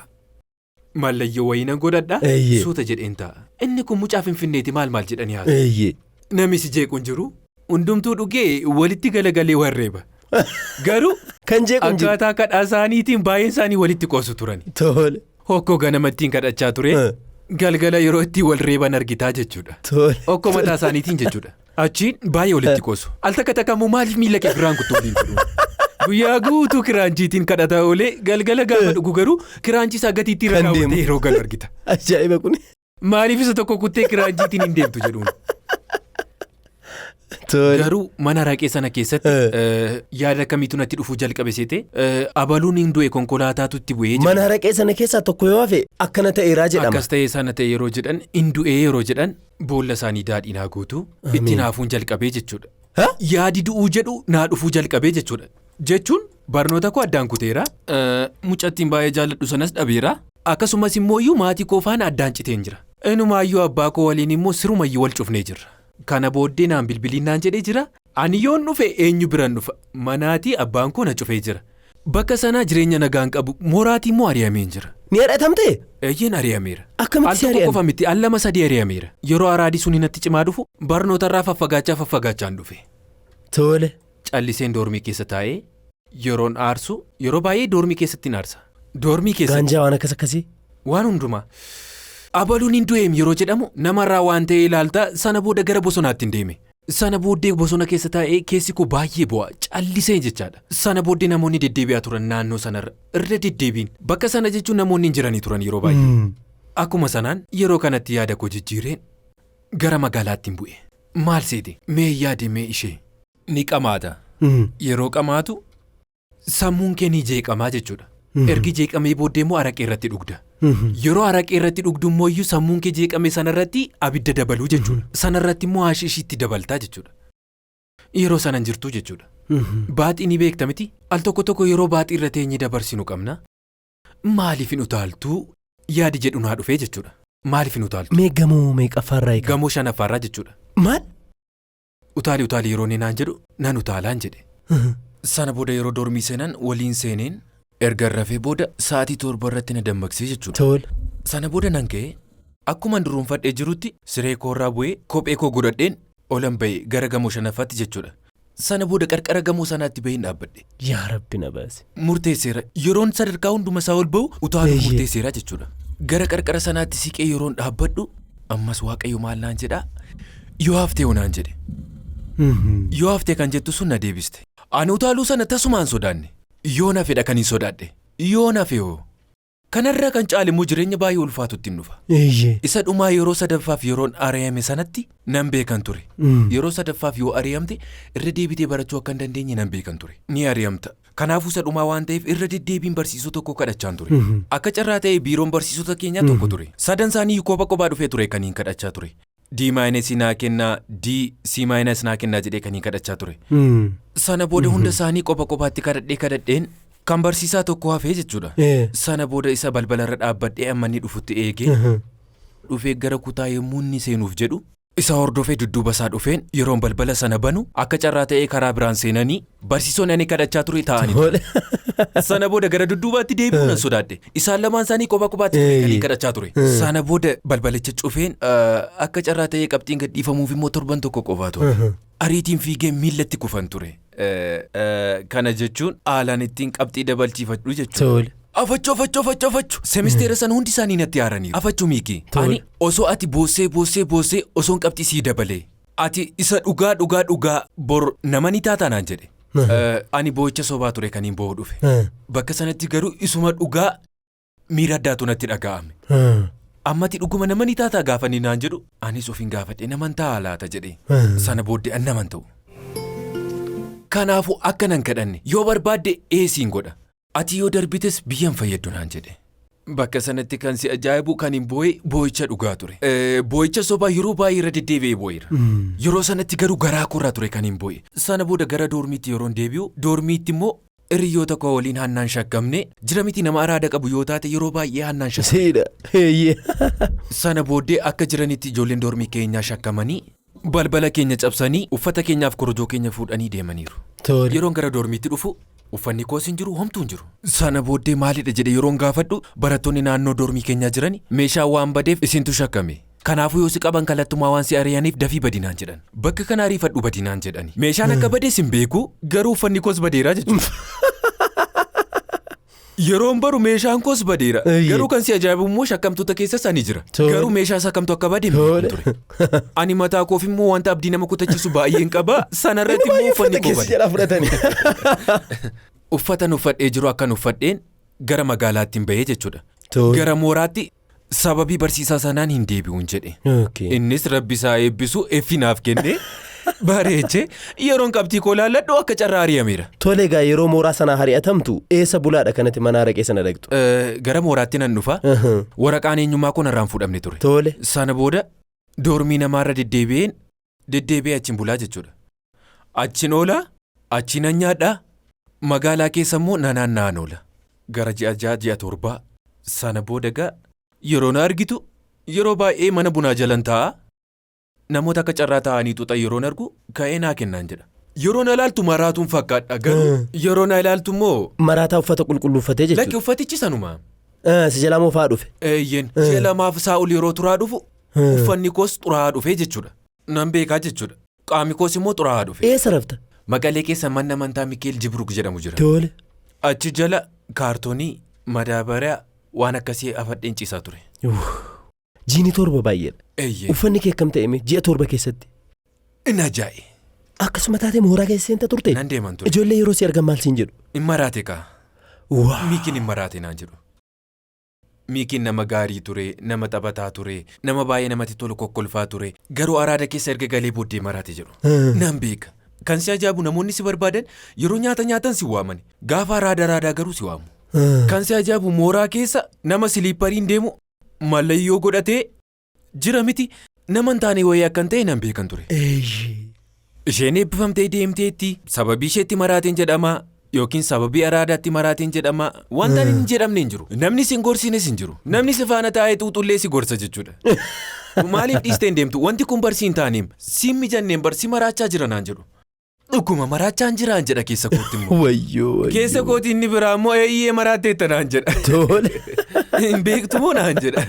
Mallayyoo wayinan godhadha. Suuta jedheen ta'a. Inni kun mucaa Finfinneeti maal jedhanii haasa. Namisi jeequun jiru hundumtuu dhugee walitti galagalee warreeba. Garuu Kan jeequ akkaataa kadhaa isaaniitiin baay'een isaanii walitti qoosu turani. Tole. Hokkoo ganama ittiin kadhachaa ture. Galgala yeroo itti wal reeban argitaa jechuudha. Tole. Hokkoo mataa isaaniitiin jechuudha. Achiin baay'ee walitti qoosu. Al takka takkamuu maaliif miila kee biraan kuttuu waliin jedhu. Guyyaa guutuu kiraanchiitiin kadhataa oolee galgala gaafa dhugu garuu kiraanchii isaa gatiitti irra kaawwatee yeroo galu argita. Ajaa'iba kun. Maaliif isa tokko kuttee kiraanchiitiin hin deemtu jedhuun. Garuu mana haraqee sana keessatti yaada kamiitu natti dhufuu jalqabe seete abaluun hin du'e konkolaataatu itti bu'ee jira. Mana haraqee sana keessaa tokko yoo hafe akkana ta'eeraa jedhama. Akkas ta'ee sana ta'e yeroo jedhan hin du'ee yeroo jedhan boolla isaanii daadhiinaa guutuu itti naafuun jalqabee jechuudha. Yaadi du'uu jedhu naa dhufuu jalqabee jechuudha. Jechuun barnoota koo addaan kuteera. Mucattiin baay'ee jaalladhu sanas dhabeera. Akkasumas immoo maatii koo faana addaan citeen jira. Inumaayyuu abbaa koo waliin immoo sirumayyuu wal cufnee jirra. Kana booddee naan bilbiliin naan jedhee jira. Ani yoon dhufe eenyu biran dhufa. Manaatii abbaan koo na cufee jira. Bakka sanaa jireenya nagaan qabu mooraatii immoo ari'ameen jira. Ni ari'atamtee? Eeyyeen ari'ameera. Akkamitti si ari'ame? Al tokko qofa miti al 2-3 ari'ameera. Yeroo araadii sun natti cimaa dhufu barnootarraa faffagaachaan dhufe. Tole. Calliseen doormii keessa taa'ee yeroon aarsu yeroo baay'ee doormii keessatti aarsa. Doormii keessatti. Gaanjaa waan akkasii? Waan hundumaa. Abaluun hin du'eem yeroo jedhamu namarraa waan ta'e ilaaltaa sana booda gara bosonaatti hin deeme. Sana booddee bosona keessa taa'ee keessi koo baay'ee bu'a callisee jechaadha. Sana booddee namoonni deddeebi'aa turan naannoo sanarra irra deddeebiin bakka sana jechuun namoonni hin jiranii turan yeroo baay'ee. Akkuma sanaan yeroo kanatti yaada koo jijjiireen gara magaalaatti hin bu'e. Maal seete mee yaade mee ishee ni qamaata. Yeroo qamaatu sammuun kee ni jeeqamaa jechuudha. Ergi jeeqamee booddee immoo araqee irratti dhugda. Yeroo araqee irratti dhugdu immoo sammuun kee jeeqame sanarratti abidda dabaluu jechuudha. Sanarratti immoo haashiishiitti dabaltaa jechuudha. Yeroo sanan jirtu jechuudha. Baaxii ni beekta miti. Al tokko tokko yeroo baaxii irra teenyee dabarsinu qabna. Maaliif hin utaaltuu yaadi jedhu naa dhufee jechuudha. Maaliif hin utaaltuu? Mee gamoo meeqaffaarraa eega? Gamoo 5ffaarraa jechuudha. Maal? Utaalii yeroo naan jedhu nan utaalaan jedhe. Sana booda yeroo doormii seenan waliin seeneen. Erga rafee booda sa'aatii 7 irratti na dammaqsee jechuudha. Tole. Sana booda nan ka'ee akkuman duruunfadhee jirutti siree koorraa bu'ee kophee koo godhadheen olan ba'ee gara gamoo 5ffaatti jechuudha. Sana booda qarqara gamoo sanaatti baheen dhaabbadhe. Yaa Rabbi na baase. Murteesseera yeroon sadarkaa hunduma isaa ol ba'u utaaluu murteesseera jechuudha. Gara qarqara sanaatti siqee yeroon dhaabbadhu ammas waaqayyo maal naan jedhaa yoo haftee naan jedhe. Yoo haftee kan jettu sun na deebiste. Ani utaaluu sana tasumaan sodaanne. Yoo na fedha kan hin sodaadhe. Yoo na fe'oo. Kanarraa kan caalimuu jireenya baay'ee ulfaatutti hin dhufa. Isa dhumaa yeroo sadaffaaf yeroon ari'ame sanatti nan beekan ture. Yeroo sadaffaaf yoo ari'amte irra deebitee barachuu akka hin dandeenye nan beekan ture. Ni ari'amta. Kanaafuu isa dhumaa waan ta'eef irra deddeebiin barsiisuu tokko kadhachaan ture. Akka carraa ta'e biiroon barsiisota keenyaa tokko ture. Sadan isaanii kophaa dhufee ture kan hin kadhachaa ture. D- naa kennaa D C- naa kennaa jedhee kan hin kadhachaa ture. Sana booda hunda isaanii kophaatti kadhadheen kan barsiisaa tokko hafee jechuudha. Sana booda isa balbalarra dhaabbadhee amma inni dhufutti eegee dhufee gara kutaa yommuu inni seenuuf jedhu isa hordofee dudduuba isaa dhufeen yeroon balbala sana banu akka carraa ta'ee karaa biraan seenanii barsiisonni ani kadhachaa ture taa'anii. Sana booda gara dudduubaatti deebi'uu nan sodaadhe. Isaan lamaan isaanii kophaatti kan kadhachaa ture. Sana booda balbalicha cufeen akka carraa ta'ee qabxiin gadhiifamuuf immoo torban tokko qofaa ture. Ariitiin fiigee miillatti kufan ture. Kana jechuun haalaan ittiin qabxii dabalchiifadhu jechuudha. Afachuu semisteera sana hundi isaanii natti haaraniiru. Afachuu miikii. Ani osoo ati boossee osoon qabxii sii dabalee. Ati isa dhugaa bor nama ni taatanaan jedhe. Ani boo'icha sobaa ture kan hin boo'u dhufe. Bakka sanatti garuu isuma dhugaa miira addaatu natti dhaga'ame. Ammati dhuguma nama ni taataa gaafanii naan jedhu anis ofiin gaafadhe naman ta'a laata jedhe. Sana booddee an naman ta'u. Kanaafuu akka nan kadhanne yoo barbaadde eesiin godha. Ati yoo darbites biyyan fayyaddu naan jedhe. Bakka sanatti kan si ajaa'ibu kan hin boo'e boo'icha dhugaa ture. Boo'icha sobaa yeroo baay'ee irra deddeebi'ee boo'eera. Yeroo sanatti garuu garaa koorraa ture kan hin boo'e. Sana booda gara doormiitti yeroon deebi'u doormiitti immoo hiriyoota koo waliin hannaan shakkamne jira miti nama araada qabu yoo taate yeroo baay'ee hannaan shakkamne. Sana booddee akka jiranitti ijoolleen doormii keenyaa shakkamanii balbala keenya cabsanii uffata keenyaaf korojoo keenya fuudhanii deemaniiru. Yeroon gara doormiitti dhufu uffanni koos hin jiru homtuu hin jiru. Sana booddee maalidha jedhe yeroon gaafadhu barattoonni naannoo doormii keenyaa jirani meeshaa waan badeef isintu shakkame Kanaafuu yoo si qaban kallattumaa waan si ari'aniif dafii badinaan jedhan. Bakka kana ariifadhu badinaan jedhani. Meeshaan akka badees hin beeku garuu uffanni koos badeera jechuudha. Yeroon baru meeshaan koos badeera. Garuu kan si ajaa'ibu immoo shakkamtoota keessas ani jira. Garuu meeshaa isaa kamtu akka badee hin ture. Ani mataa koof immoo wanta abdii nama kutachiisu baay'een qaba. Sanarratti immoo uffanni koo badee. Uffatan uffadhee jiru akkan uffadheen gara magaalaatti hin bahee jechuudha. Gara mooraatti sababii barsiisaa sanaan hin deebi'uun jedhe. Innis rabbi isaa eebbisu effinaaf kennee bareechee yeroon qabxii koo laalladhu akka carraa ari'ameera. Tole egaa yeroo mooraa sanaa ari'atamtu eessa bulaadha kanatti mana araqee sana dhaqxu? Gara mooraatti nan dhufa. Waraqaan eenyummaa kun irraan fuudhamne ture. Tole. Sana booda doormii namaarra deddeebi'ee achiin bulaa jechuudha. Achiin oolaa, achiin nan nyaadhaa, magaalaa keessa immoo naanna'an oola. Gara ji'a torbaa sana booda egaa yeroo na argitu yeroo baay'ee mana bunaa jalan taa'a. Namoota akka carraa taa'anii tuuxa yeroon argu ka'ee naa kennaan jedha. Yeroo na ilaaltu maraatuun fakkaadha garuu yeroo na ilaaltu immoo. Maraataa uffata qulqulluuffatee jechuudha. Lakki uffatichi sanuma. Si jalaa moo fa'aa dhufe? Eeyyeen ji'a lamaaf isaa ol yeroo turaa dhufu uffanni koos xuraa'aa dhufee jechuudha. Nan beekaa jechuudha. Qaamni koos immoo xuraa'aa dhufe. Eessa rafta? Maqalee keessa manna amantaa Mikaa'el jedhamu jira. Tole. Achi jala kaartoonii madaabaraa waan akkasii afadheen ciisaa ture. Jiini torba baay'eedha. Eeyyee. Uffanni kee akkam ta'e ji'a torba keessatti? Inni ajaa'e. Akkasuma taatee mooraa keessa seenta turte? Nan deeman ture. Ijoollee yeroo si argan maal siin jedhu? Hin maraate kaa. Miikiin hin maraate naan jedhu. Miikiin nama gaarii ture, nama taphataa ture, nama baay'ee namatti tolu kokkolfaa ture. Garuu Araadaa keessa erga galee booddee maraate jedhu. Nan beeka. Kan si ajaa'ibu namoonni si barbaadan yeroo nyaatan si waamani. Gaafa Araadaa garuu si waamu. Kan si ajaa'ibu mooraa keessa nama siliippariin deemu mallayyoo godhatee jira miti nama hin taane wayii akkan ta'e nan beekan ture. Isheen eebbifamtee deemteetti sababii isheetti maraateen jedhama yookiin sababii Araadaatti maraateen jedhama wanta hin jedhamne hin jiru. Namni si hin gorsines hin jiru. Namni si faana taa'ee xuuxullee si gorsa jechuudha. Maaliif dhiisteen deemtu wanti kun barsii hin taaneem si mijanneen barsi maraachaa jira naan jedhu. Dhuguma maraachaan jiraan jedha keessa kootti immoo. Wayyoo. Keessa kootti inni biraa immoo eeyyee maraatteetta naan jedha. Tole. Hin beektu moo naan jedha.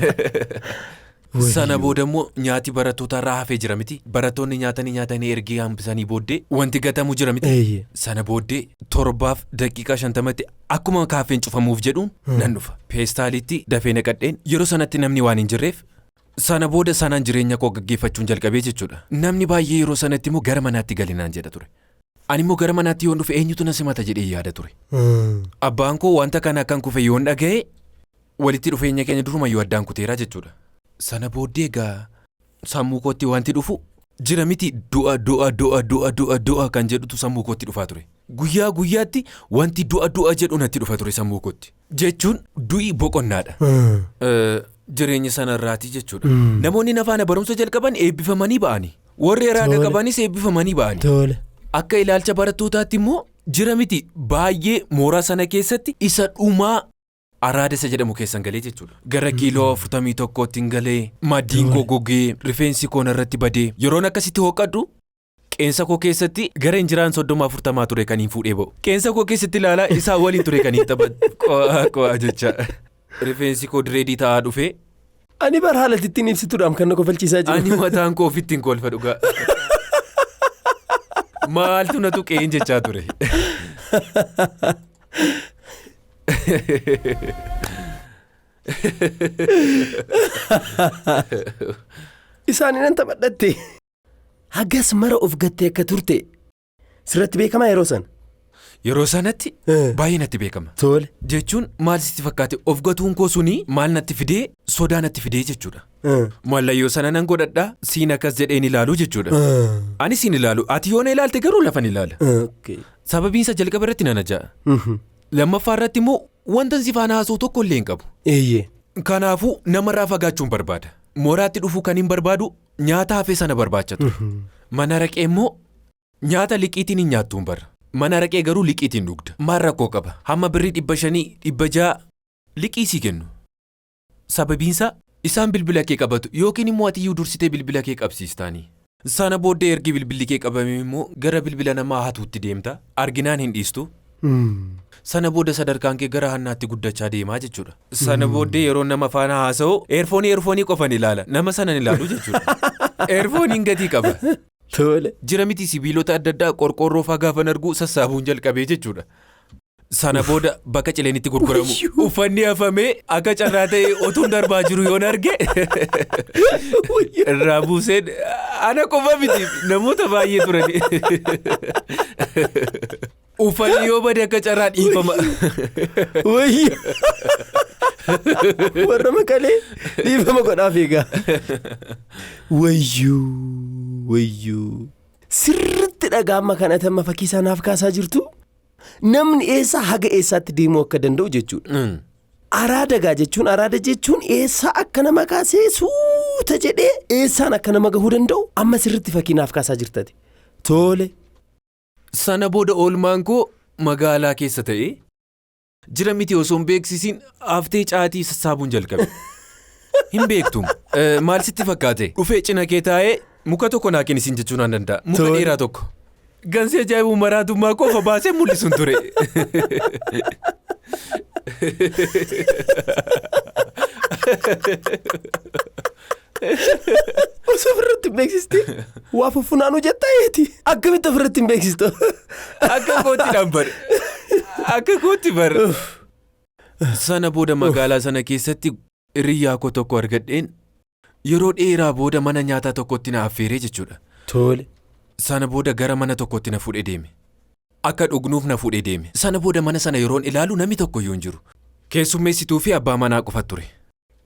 Sana booda immoo nyaati barattoota irraa hafee jira miti. Barattoonni nyaatanii ergee hambisanii booddee wanti gatamu jira miti. Sana booddee 7:50 akkuma kaaffeen cufamuuf jedhuun nan dhufa. Peestaalitti dafee naqadheen yeroo sanatti namni waan hin jirreef. Sana booda sanaan jireenya koo gaggeeffachuun jalqabee jechuudha. Namni baay'ee yeroo sanatti immoo gara manaatti galinaan jedha ture. Ani immoo gara manaatti yoon dhufe eenyutu na simata jedhee yaada ture. Abbaan koo wanta kana akkan kufe yoon dhaga'e walitti dhufeenya keenya durumayyuu addaan kuteeraa jechuudha. Sana booddee egaa sammuu kootti wanti dhufu jira miti du'a kan jedhutu sammuu kootti dhufaa ture. Guyyaa guyyaatti wanti du'a jedhu natti dhufa ture sammuu kootti. Jechuun du'i boqonnaadha. Jireenya sanarraati jechuudha. Namoonni nafaana barumsa jalqaban eebbifamanii ba'anii. Warri Araadaa qabanis eebbifamanii ba'anii. Akka ilaalcha barattootaatti immoo jira miti baay'ee mooraa sana keessatti isa dhumaa Araadaa isa jedhamu keessan galee jechuudha. Gara kiiloo 41 galee maddiin koo gogee rifeensi koo narratti badee yeroon akkasitti hooqadhu qeensa koo keessatti gara injiraan 30-40 ture kan hin fuudhee ba'u. Qeensa koo keessatti ilaalaa isaa waliin ture kan hin taphatu qo'aa jecha. Rifeensi koo direedii ta'aa dhufee. Ani bara haalatti ittiin ibsituudhaan kan na kofalchiisaa jiru. Ani mataan koo ofitti hin kolfa dhugaa. Maaltu na tuqeen jechaa ture. Isaaniin taphadhatte. Hagas mara of gattee akka turte sirratti beekamaa yeroo sana. Yeroo sanatti baay'ee natti beekama. Tole. Jechuun maal sitti fakkaate of gatuun koo suni maal natti fidee sodaa natti fidee jechuudha. Mallayyoo sana nan godhadhaa siin akkas jedheen ilaaluu jechuudha. Ani siin ilaalu ati yoo na ilaalte garuu lafan ilaala. Sababiin isa jalqaba irratti nan aja'a. Lammaffaa irratti immoo wanta si faana haasoo tokko illee hin qabu. Kanaafuu namarraa fagaachuun barbaada. Mooraatti dhufuu kan hin barbaadu nyaata hafee sana barbaachatu. Mana araqee immoo nyaata liqiitiin hin nyaattuun barra. Mana araqee garuu liqiitiin dhugda. Maal rakkoo qaba? Hamma birrii 500-600 liqii sii kennu. Sababiinsa isaan bilbila kee qabatu yookiin immoo atiyyuu dursitee bilbila kee qabsiistaanii. Sana booddee ergi bilbilli kee qabame immoo gara bilbila namaa hatuutti deemta. Arginaan hin dhiistu. Sana booda sadarkaan kee gara hannaatti guddachaa deemaa jechuudha. Sana booddee yeroo nama faana haasa'u eerfoonii qofan ilaala. Nama sana hin ilaalu jechuudha. Eerfooniin gatii qaba. Jira miti sibiilota adda addaa qorqoorroo faa gaafan argu sassaabuun jalqabee jechuudha. Sana booda bakka cileenitti gurguramu. Uffanni hafamee akka carraa ta'e otuun darbaa jiru yoon arge. Irraa buuseen ana qofa miti namoota baay'ee turani. Uffanni yoo bade akka carraa dhiifama. Warra makalee dhiifama godhaaf eegaa. Wayyuu. Sirriitti dhagaama kanatti amma fakkii sanaaf kaasaa jirtu. Namni eessaa haga eessaatti deemuu akka danda'u jechuudha. Araadaa jechuun eessaa akka nama kaasee suuta jedhee eessaan akka nama gahuu danda'u amma sirriitti fakkiinaaf kaasaa jirtati. Tole. Sana booda oolmaan koo magaalaa keessa ta'ee jira miti osoo hin beeksisiin haftee caatii sassaabuun jalqabe. Hin beektu maal sitti fakkaate dhufee cina kee taa'ee muka tokko naa kennisiin jechuun an danda'a. Muka dheeraa tokko. Gansee ajaa'ibuu maraatummaa qofa baasee mul'isuun ture. Osoo ofirratti hin beeksiste waa fuffunaanuu jettaa eeti. Akkamitti ofirratti hin beeksistu? Akka kootti dhambare. Akka kootti bara. Sana booda magaalaa sana keessatti hiriyaa koo tokko argadheen yeroo dheeraa booda mana nyaataa tokkotti na affeeree jechuudha. Tole. Sana booda gara mana tokkotti na fuudhee deeme. Akka dhugnuuf na fuudhee deeme. Sana booda mana sana yeroon ilaalu namni tokko iyyuu hin jiru. Keessummeessituu fi abbaa manaa qofa ture.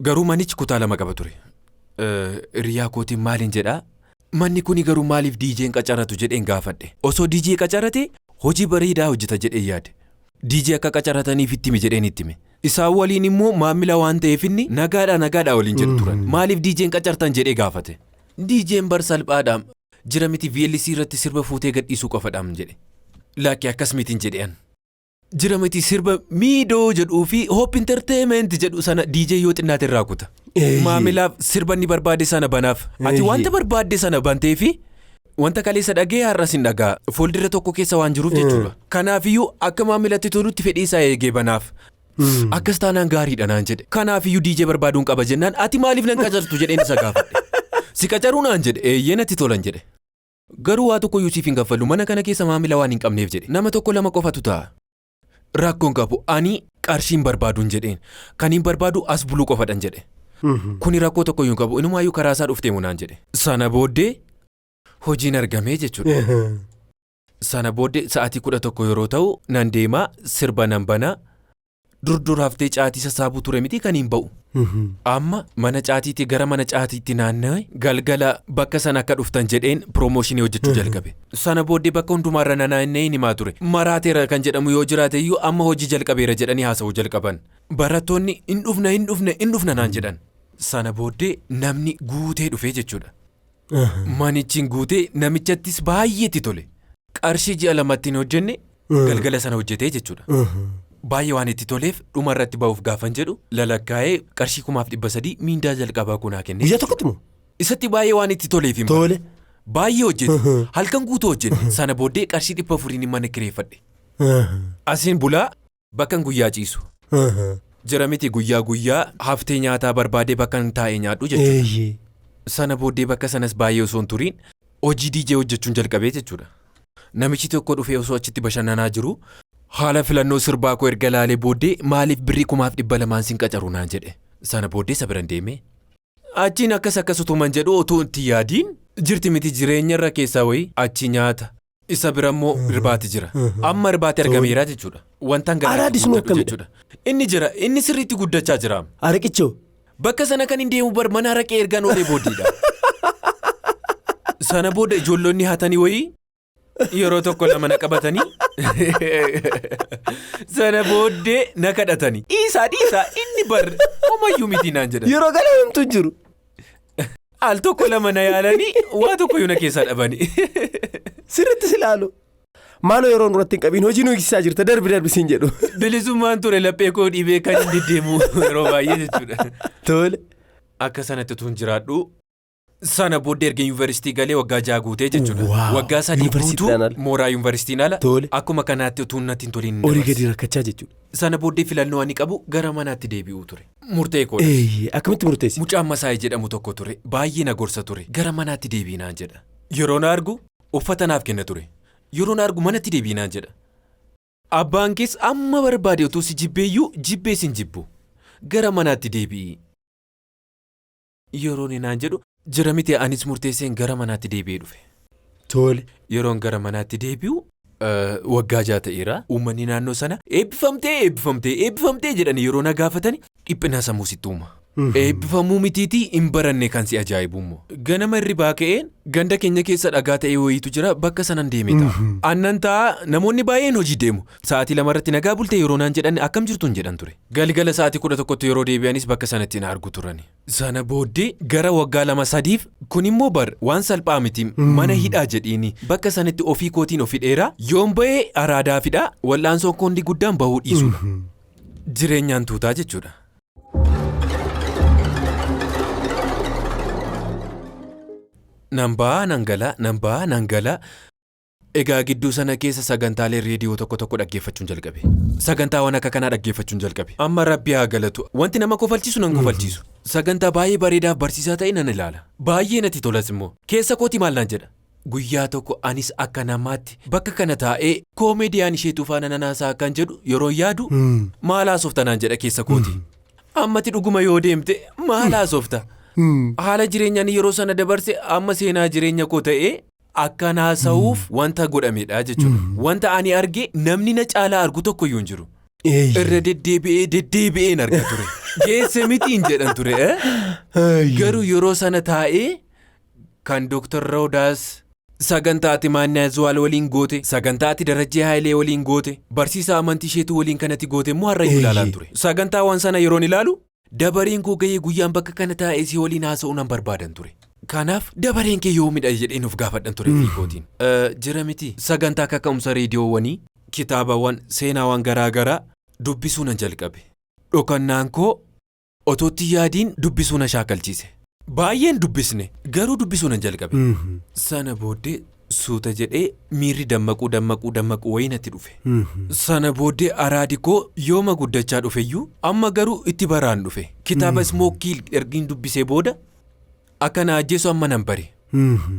Garuu manichi kutaa lama qaba ture. Hiriyaa kootiin maaliin jedhaa? Manni kuni garuu maaliif diijeen qacaratu jedheen gaafadhe. Osoo diijee qacarate hojii bareedaa hojjeta jedheen yaade. Diijee akka qacarataniif ittime jedheen ittime. Isaan waliin immoo maamila waan ta'eef inni nagaadhaa waliin jedhu turan. Maaliif diijeen qacartan jedhee gaafate. Diijeen bar salphaadhaam. Jira miti VLC irratti sirba fuutee gadhiisuu qofadhaam jedhe. Laakkii akkas mitiin jedheen. Jira miti sirba miidoo jedhuu fi Hope Entertainment jedhu sana DJ yoo xinnaate irraa kuta. Maamilaaf sirba inni barbaade sana banaaf. Ati wanta barbaadde sana bantee fi wanta kaleessa dhagee har'as hin dhagaa. Fuuldura tokko keessa waan jiruuf jechuudha. Kanaafiyyuu akka maamilatti tolutti fedhiisaa eegee banaaf. Akkas taanaan gaariidha naan jedhe. Kanaafiyyuu DJ barbaaduun qaba jennaan ati maaliif nan qacartu jedheen isa gaafadhe. Si qacaruu naan jedhe eeyyee natti tolan jedhe. Garuu waa tokko Yuusiif hin gaffallu mana kana keessa maamila waan hin qabneef jedhe. Nama tokko lama qofatu ta'a. Rakkoon qabu ani qarshiin barbaaduun jedheen. Kan hin barbaadu as buluu qofadhan jedhe. Kuni rakkoo tokko iyyuu qabu inumaayyuu karaa isaa dhufteemu naan jedhe. Sana booddee hojiin argamee jechuudha. Sana booddee sa'aatii 11 yeroo ta'u nan deemaa sirba nan banaa. Dur haftee caatii sassaabuu ture miti kan hin ba'u. Amma mana caatiitti gara mana caatiitti naanna'e galgala bakka sana akka dhuftan jedheen piroomooshinii hojjechuu jalqabe. Sana booddee bakka hundumaarra naanna'ee himaa ture. Maraateera kan jedhamu yoo jiraate iyyuu amma hojii jalqabeera jedhanii haasa'uu jalqaban. Barattoonni hin dhufna naan jedhan. Sana booddee namni guutee dhufee jechuudha. Manichiin guutee namichattis baay'eetti tole. Qarshii ji'a lamatti hin hojjenne galgala sana hojjetee jechuudha. Baay'ee waan itti toleef dhuma irratti ba'uuf gaafan jedhu lalakkaa'ee qarshii 300 miindaa jalqabaa kunaa kenne. Biyya tokkotti moo? Isatti baay'ee waan itti toleef hima. Tole. Baay'ee hojjete. Halkan guutuu hojjete. Sana booddee qarshii 400 mana kireeffadhe. Asiin bulaa bakkan guyyaa ciisu. Jira miti guyyaa haftee nyaataa barbaadee bakkan taa'ee nyaadhu jechuudha. Sana booddee bakka sanas baay'ee osoo hin turiin hojii DJ hojjechuun jalqabee jechuudha. Namichi tokko dhufee osoo achitti bashannanaa jiru. Haala filannoo sirbaa koo erga laalee booddee maaliif birrii 200 siin qacaru naan jedhe. Sana booddee isa biran deeme. Achiin akkas utuman jedhu otoo itti yaadiin jirti miti jireenya irra keessaa wayii achi nyaata. Isa bira immoo irbaati jira. Amma irbaati argameera jechuudha. Wantaan Araadis nu akkamidha jechuudha. Inni jira inni sirriitti guddachaa jira. Araqichoo. Bakka sana kan hin deemu bar mana araqee ergaan oolee booddeedha. Sana booda ijoollonni hatanii wayii. Yeroo tokko lama na qabatanii sana booddee na kadhatanii dhiisaa inni bar homayyuu miti naan jedhan. Yeroo galawamtu jiru. Al tokko lama na yaalanii waa tokko yuuna keessaa dhabanii. Sirriitti si laalu. Maaloo yeroo nurratti hin qabiin hojii nu eegsisaa jirta darbi siin jedhu. Bilisummaan ture laphee koo dhiibee kan deddeemu yeroo baay'ee jechuudha. Tole. Akka sanatti tun jiraadhu Sana booddee erga yuunivarsiitii galee waggaa 6 guutee jechuudha. Waggaa 3 guutuu mooraa yuunivarsiitiin ala akkuma kanaatti utuu natti hin toliin. Olii gadi rakkachaa jechuudha. Sana booddee filannoo ani qabu gara manaatti deebi'uu ture. Murtee koodha. Akkamitti murteessi? Mucaan Masaayii jedhamu tokko ture. Baay'ee na gorsa ture. Gara manaatti deebiinaan jedha. Yeroo na argu uffata naaf kenna ture. Yeroo na argu manatti deebiinaan jedha. Abbaan kees amma barbaade utuu si jibbeeyyuu jibbee sin jibbu. Gara manaatti deebi'i. Yeroo naan jedhu jira miti anis murteesseen gara manaatti deebi'ee dhufe. Tole. Yeroon gara manaatti deebi'u waggaa 6 ta'eera. Uummanni naannoo sana eebbifamtee jedhanii yeroo na gaafatani dhiphina sammuu sitti uuma. Eebbifamuu mitiitii hin baranne kan si ajaa'ibu immoo. Ganama hirribaa ka'een ganda keenya keessa dhagaa ta'ee wayiitu jira bakka sanan deeme ta'a. Aannan ta'a namoonni baay'een hojii deemu. Sa'aatii 2 irratti nagaa bultee yeroo naan jedhan akkam jirtuun jedhan ture. Galgala sa'aatii 11tti yeroo deebi'anis bakka sanatti na argu turani. Sana booddee gara waggaa 2-3 kun immoo waan salphaa miti mana hidhaa jedhiini bakka sanatti ofii kootiin ofii dheeraa yoon bahee araadaa fidhaa wal'aansoo koondii guddaan bahuu dhiisudha. Jireenyaan tuutaa jechuudha. Nan ba'aa. Egaa gidduu sana keessa sagantaalee reediyoo tokko dhaggeeffachuun jalqabe. Sagantaawwan akka kanaa dhaggeeffachuun jalqabe. Amma rabbi haa galatu. Wanti nama kofalchiisu nan kofalchiisu. Sagantaa baay'ee bareedaaf barsiisaa ta'e nan ilaala. Baay'ee natti tolas immoo. Keessa kooti maal naan jedha. Guyyaa tokko anis akka namaatti bakka kana taa'ee koomediyaan isheetu faana nanaasaa kan jedhu yeroo yaadu maal haasofta naan jedha keessa kooti. Ammatti dhuguma yoo deemte maal haasofta? Haala jireenyaan yeroo sana dabarse amma seenaa jireenya koo ta'ee akkan haasa'uuf wanta godhamedha jechuudha. Wanta ani arge namni na caalaa argu tokkoyyuu hin jiru. Irra deddeebi'een arga ture. Geesse mitiin jedhan ture. Garuu yeroo sana taa'ee kan Dr. Roodaas sagantaati Maannaazwaal waliin goote, sagantaati Darajjee Haayilee waliin goote, barsiisaa amantii isheetu waliin kanatti goote immoo har'ayyuu ilaalaan ture. Sagantaawwan sana yeroon ilaalu dabareen koo gahee guyyaan bakka kana taa'ee si waliin haasa'uu nan barbaadan ture. Kanaaf dabareen kee yoo midha jedhee nuuf gaafadhan ture fiikootiin. Jira miti sagantaa kaka'umsa reediyoowwanii kitaabawwan seenaawwan garaagaraa dubbisuu nan jalqabe. Dhokannaan koo otootti yaadiin dubbisuu na shaakalchiise. Baay'een dubbisne garuu dubbisuu nan jalqabe. Sana booddee suuta jedhee miirri dammaquu wayinatti dhufe. Sana booddee araadi koo yooma guddachaa dhufeyyuu amma garuu itti baraan dhufe. Kitaaba Smookii ergiin dubbisee booda akka na ajjeesu amma nan bare.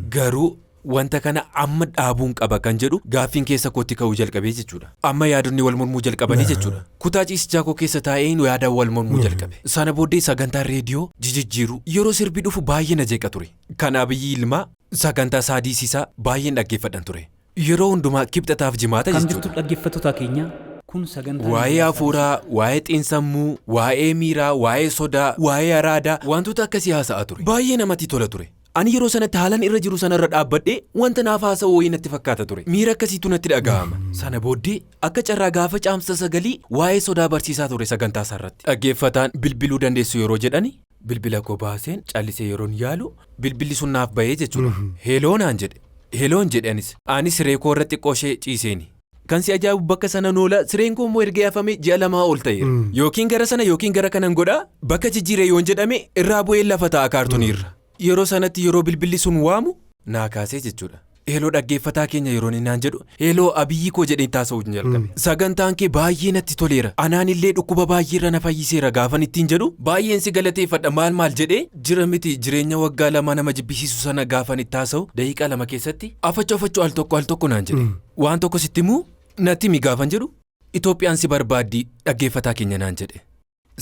Garuu wanta kana amma dhaabuun qaba kan jedhu gaaffiin keessa kootti ka'uu jalqabee jechuudha. Amma yaadonni wal mormuu jalqabanii jechuudha. Kutaa ciisichaa koo keessa taa'ee yaadaan wal mormuu jalqabe. Sana booddee sagantaa reediyoo jijjiiruu yeroo sirbi dhufu baay'ee na jeeqa ture. Kana Abiyyi Ilmaa sagantaa saadiisisaa baay'een dhaggeeffadhan ture. Yeroo hundumaa kibxataaf jimaata jechuudha. Kan jirtu dhaggeeffattoota keenya kun sagantaa waa'ee hafuuraa, waa'ee xiinsammuu, waa'ee miiraa, waa'ee sodaa, waa'ee araadaa wantoota akkasii haasa'aa ture. Baay'ee namatti tola ture. Ani yeroo sanatti haalan irra jiru sanarra dhaabbadhee wanta naaf haasa'u wayii natti fakkaata ture. Miira akkasiitu natti dhaga'ama. Sana booddee akka carraa gaafa caamsa 9 waa'ee sodaa barsiisaa ture sagantaa isaarratti. Dhaggeeffataan bilbiluu dandeessu yeroo jedhani bilbila koo baaseen callisee yeroon yaalu bilbilli sun naaf bahee jechuudha. Heeloo naan jedhe. Heeloon jedhanis ani siree koo irratti qoshee ciiseeni. Kan si ajaa'ibu bakka sana noola sireen koo immoo erga yaafame ji'a 2 ol ta'eera. Yookiin gara sana yookiin gara kanan godhaa bakka jijjiiree yoon jedhame irraa bu'ee lafa ta'a kaartuniirra. Yeroo sanatti yeroo bilbilli sun waamu naa kaasee jechuudha. Heeloo dhaggeeffataa keenya yeroo naan jedhu heeloo Abiyyi koo jedhee taasisuu jalqabe. Sagantaan kee baay'ee natti toleera. Anaan illee dhukkuba baay'eerra na fayyiseera gaafan ittiin jedhu baay'een si galateeffadha maal jedhee jira miti jireenya waggaa 2 nama jibbisiisu sana gaafan itti taasisuu daqiiqaa 2 keessatti afachoo al tokko naan jedhe. Waan tokko sitti immoo natti mi gaafan jedhu Itoophiyaan si barbaaddi dhaggeeffataa keenya naan jedhe.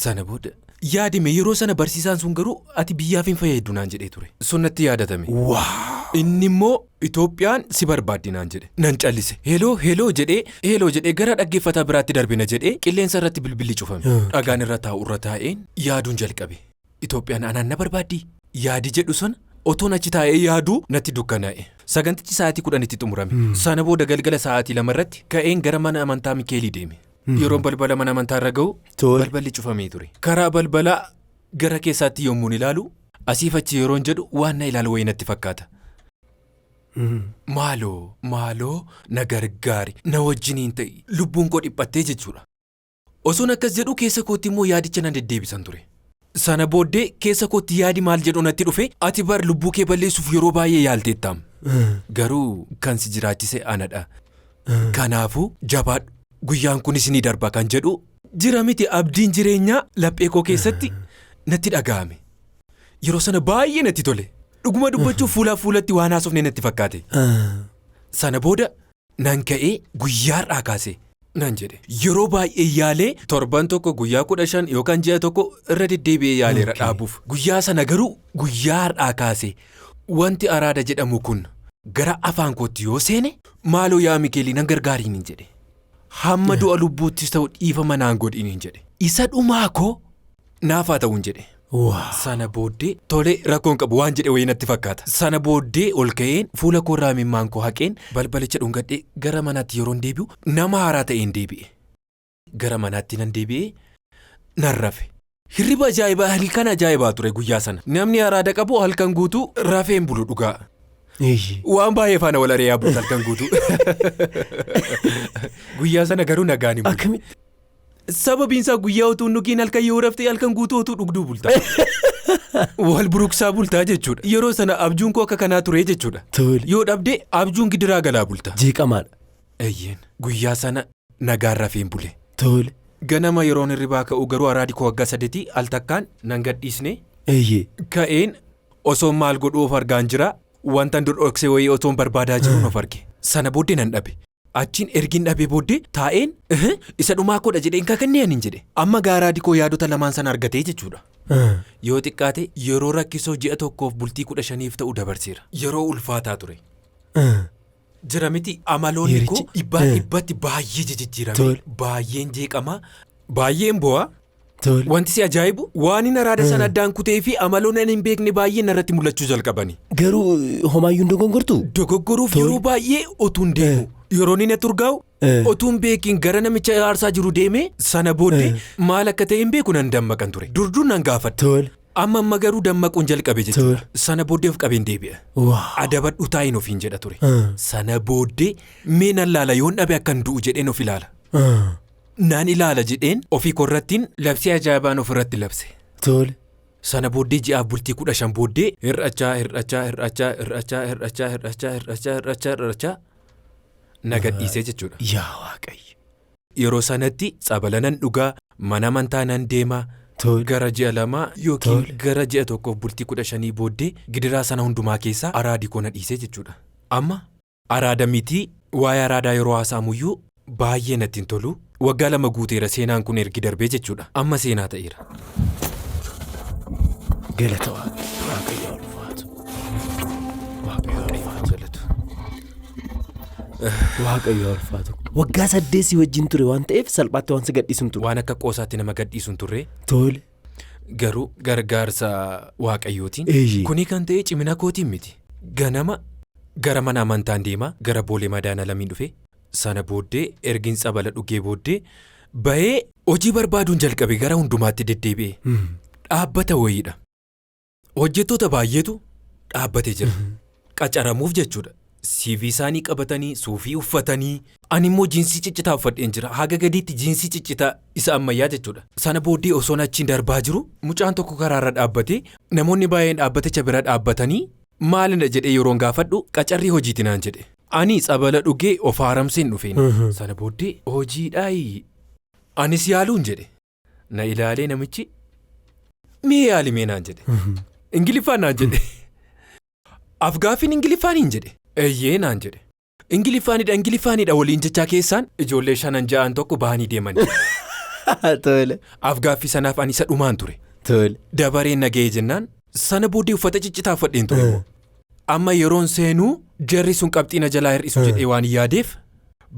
Sana booda yaadime yeroo sana barsiisaan sun garuu ati biyyaaf hin fayyadu naan jedhee ture. Sun natti yaadatame. Inni immoo Itoophiyaan si barbaaddi naan jedhe. Nan callise. Heeloo jedhee gara dhaggeeffataa biraatti darbina jedhee qilleensa irratti bilbilli cufame. Dhagaan irra taa'een yaaduun jalqabe. Itoophiyaan anaan na barbaaddi yaadi jedhu sana otoon achi taa'ee yaaduu natti dukkanaa'e. Sagantichi sa'aatii 10tti xumurame. Sana booda galgala sa'aatii 2 irratti ka'een gara mana amantaa Mikaa'elii deeme. Yeroon balbala mana amantaa irra ga'u balballi cufamee ture. Karaa balbalaa gara keessaatti yommuun ilaalu asiif achi yeroon jedhu waan na ilaalu wayii natti fakkaata. Maaloo na gargaari na wajjiniin ta'i lubbuun koo dhiphattee jechuudha. Osoon akkas jedhu keessa kootti immoo yaadicha nan deddeebisan ture. Sana booddee keessa kootti yaadi maal jedhu natti dhufe ati bar lubbuu kee balleessuuf yeroo baay'ee yaalteettam. Garuu kan si jiraachise anadha. Kanaafuu jabaadhu guyyaan kunis ni darba kan jedhu jira miti abdiin jireenyaa laphee koo keessatti natti dhaga'ame. Yeroo sana baay'ee natti tole. Dhuguma dubbachuuf fuulaa fuulatti waan haasofne natti fakkaate. Sana booda nan ka'ee guyyaa har'aa kaase. Nan jedhe yeroo baay'ee yaalee torban tokko guyyaa 15 yookaan ji'a tokko irra deddeebi'ee yaaleera dhaabuuf. Guyyaa sana garuu guyyaa har'aa kaase wanti araada jedhamu kun gara afaan kootti yoo seene maaloo yaa Mikaa'el nan gargaariin jedhe. Hamma du'a lubbuuttis ta'u dhiifama naan godhiin jedhe. Isa dhumaa koo naafaa ta'uun jedhe. Sana booddee tolee rakkoon qabu waan jedhe wayii natti fakkaata. Sana booddee ol ka'een fuula koorraa mimmaan koo haqeen balbalicha dhungadhee gara manaatti yeroon deebi'u nama haaraa ta'een deebi'e. Gara manaatti nan deebi'ee nan rafe. Hirriba ajaa'ibaa halkan ajaa'ibaa ture guyyaa sana. Namni araada qabu halkan guutuu rafeen bulu dhugaa. Waan baay'ee faana wal ari'aa bulta halkan guutuu. Guyyaa sana garuu nagaan hin bulu. Sababiin isaa guyyaa utuu nugiin halkan yoo raftee halkan guutuu utuu dhugduu bulta. Wal buruksaa bultaa jechuudha. Yeroo sana abjuun koo akka kanaa ture jechuudha. Yoo dhabdee abjuun gidiraa galaa bulta. Jeeqamaadha. Eeyyeen guyyaa sana nagaan rafeen bule. Ganama yeroon hirribaa ka'u garuu araadi koo waggaa 3 al takkaan nan gadhiisne. Ka'een osoo maal godhu of argaan jira wanta dur dhoksee wayii otoon barbaadaa jiruun of arge. Sana booddee nan dhabe. Achiin ergin dhabee booddee taa'een isa dhumaa koodha jedheen kakanneen hin jedhe. Amma araadi koo yaadota lamaan sana argatee jechuudha. Yoo xiqqaate yeroo rakkisoo ji'a tokkoof bultii 15 ta'uu dabarseera. Yeroo ulfaataa ture. Jira miti amaloonni koo dhibbatti baay'ee jijjiirame. Baay'een jeeqamaa. Baay'een bo'aa. Wanti si ajaa'ibu waan hin araada sana addaan kutee fi amaloonni hin beekne baay'een irratti mul'achuu jalqabani. Garuu homaayyuun dogoggortuu? Dogoggoruuf yeroo baay'ee otuun deemu. Yeroo inni turgaa'u otuun beekiin gara namicha aarsaa jiru deemee sana booddee maal akka ta'e hin beeku nan dammaqan ture. Durduun nan gaafadha. Amma garuu dammaquun jalqabe jechuudha. Sana booddee of qabeen deebi'a. Adabadhu taa'iin ofiin jedha ture. Sana booddee mee nan laala yoon dhabe akkan du'u jedheen of ilaala. Naan ilaala jedheen ofii korrattiin labsii ajaa'ibaan ofirratti labse. Sana booddee ji'aaf bultii 15 booddee hir'achaa na gadhiisee jechuudha. Yaa Waaqayyo. Yeroo sanatti tsabalanan dhugaa mana amantaa nan deema. Gara ji'a 2 yookiin gara ji'a 1 bultii 15 booddee gidiraa sana hundumaa keessaa araadi koo na dhiisee jechuudha. Amma araada miti waa'ee araadaa yeroo haasa'amuyyuu baay'ee natti hin tolu. Waggaa 2 guuteera seenaan kun ergi darbee jechuudha. Amma seenaa ta'eera. Galata Waaqayyo ulfaatu. Waaqayyo ulfaatu. Waggaa 8 wajjin ture waan ta'eef salphaatti waan si gadhiisuun ture. Waan akka qoosaatti nama gadhiisuun turre. Garuu gargaarsa Waaqayyootiin. Kuni kan ta'e cimina kootiin miti. Ganama gara mana amantaan deema gara boolee madaana lamiin dhufe. Sana booddee ergin tsabala dhugee booddee bahee hojii barbaaduun jalqabe gara hundumaatti deddeebi'e. Dhaabbata wayiidha. Hojjettoota baay'eetu dhaabbatee jira. Qacaramuuf jechuudha. CV isaanii qabatanii suufii uffatanii ani immoo jiinsii ciccitaa uffadheen jira. Haga gadiitti jiinsii ciccitaa isa ammayyaa jechuudha. Sana booddee osoon achiin darbaa jiru mucaan tokko karaarra dhaabbatee namoonni baay'een dhaabbaticha bira dhaabbatanii maalina jedhee yeroon gaafadhu qacarrii hojiiti naan jedhe. Ani tsabala dhugee of haaramseen dhufeen. Sana booddee hojiidhaayi. Anis yaaluun jedhe. Na ilaalee namichi mee yaalimee naan jedhe. Ingiliffaan naan jedhe. Afgaaffiin Ingiliffaaniin jedhe. Eeyyee naan jedhe. Ingiliffaanidha waliin jechaa keessaan ijoollee 5-6 tokko bahanii deeman. Afgaaffii sanaaf ani isa dhumaan ture. Dabareen nagahee jennaan sana booddee uffata ciccitaa uffadheen ture. Amma yeroon seenuu jarri sun qabxiina jalaa hir'isu jedhee waan yaadeef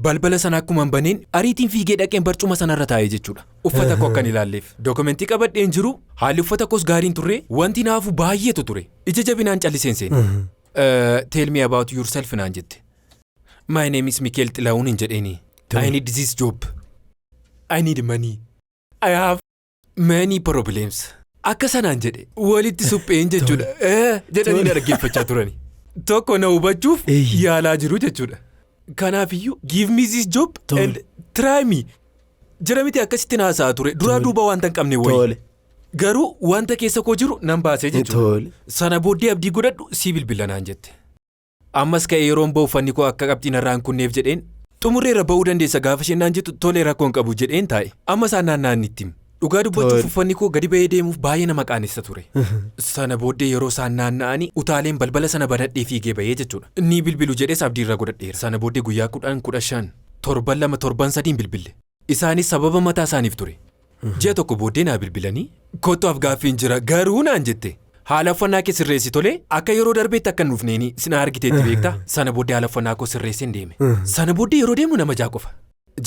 balbala sana akkuma baneen ariitiin fiigee dhaqeen barcuma sanarra taa'ee jechuudha. Uffata koo akkan ilaalleef dookumentii qabadheen jiru haalli uffata koos gaariin turre wanti naafu baay'eetu ture. Ija jabinaan calliseen seene. Tell me about yourself naan jette. My name is Mikaa'el Xilaahun hin jedheeni. I need this job. I need money. I have many problems. Akka sanaan jedhe walitti supheen jechuudha. Jedhanii na dhaggeeffachaa turani. Tokko na hubachuuf yaalaa jiru jechuudha. Kanaafiyyuu give me this job and try me. Jira miti akkasitti naasaa ture. Duraa duuba waan tan qabne wayi. Garuu wanta keessa koo jiru nan baasee jechuudha. Sana booddee abdii godhadhu sii bilbila naan jette. Ammas ka'ee yeroon ba'u uffanni koo akka qabxiin irraan kunneef jedheen xumurreerra ba'uu dandeessa gaafa isheen naan jettu tolee rakkoon qabu jedheen taa'e. Amma isaan naannaanitti dhugaa dubbachuuf uffanni koo gadi ba'ee deemuuf baay'ee nama qaanessa ture. Sana booddee yeroo isaan naanna'anii utaaleen balbala sana banadhee fiigee ba'ee jechuudha. Inni bilbilu jedhees abdiirra godhadheera. Sana booddee guyyaa 10-15 7-3 bilbille. Isaanis sababa mataa isaaniif ture. Ji'a tokko booddee naa bilbilanii kottoaf gaaffiin jira garuu naan jette. Haala uffannaa kee sirreessi tolee akka yeroo darbeetti akka nuufneeni sina argiteetti beektaa. Sana booddee haala uffannaa koo sirreesseen deeme. Sana booddee yeroo deemnu nama ja'a qofa.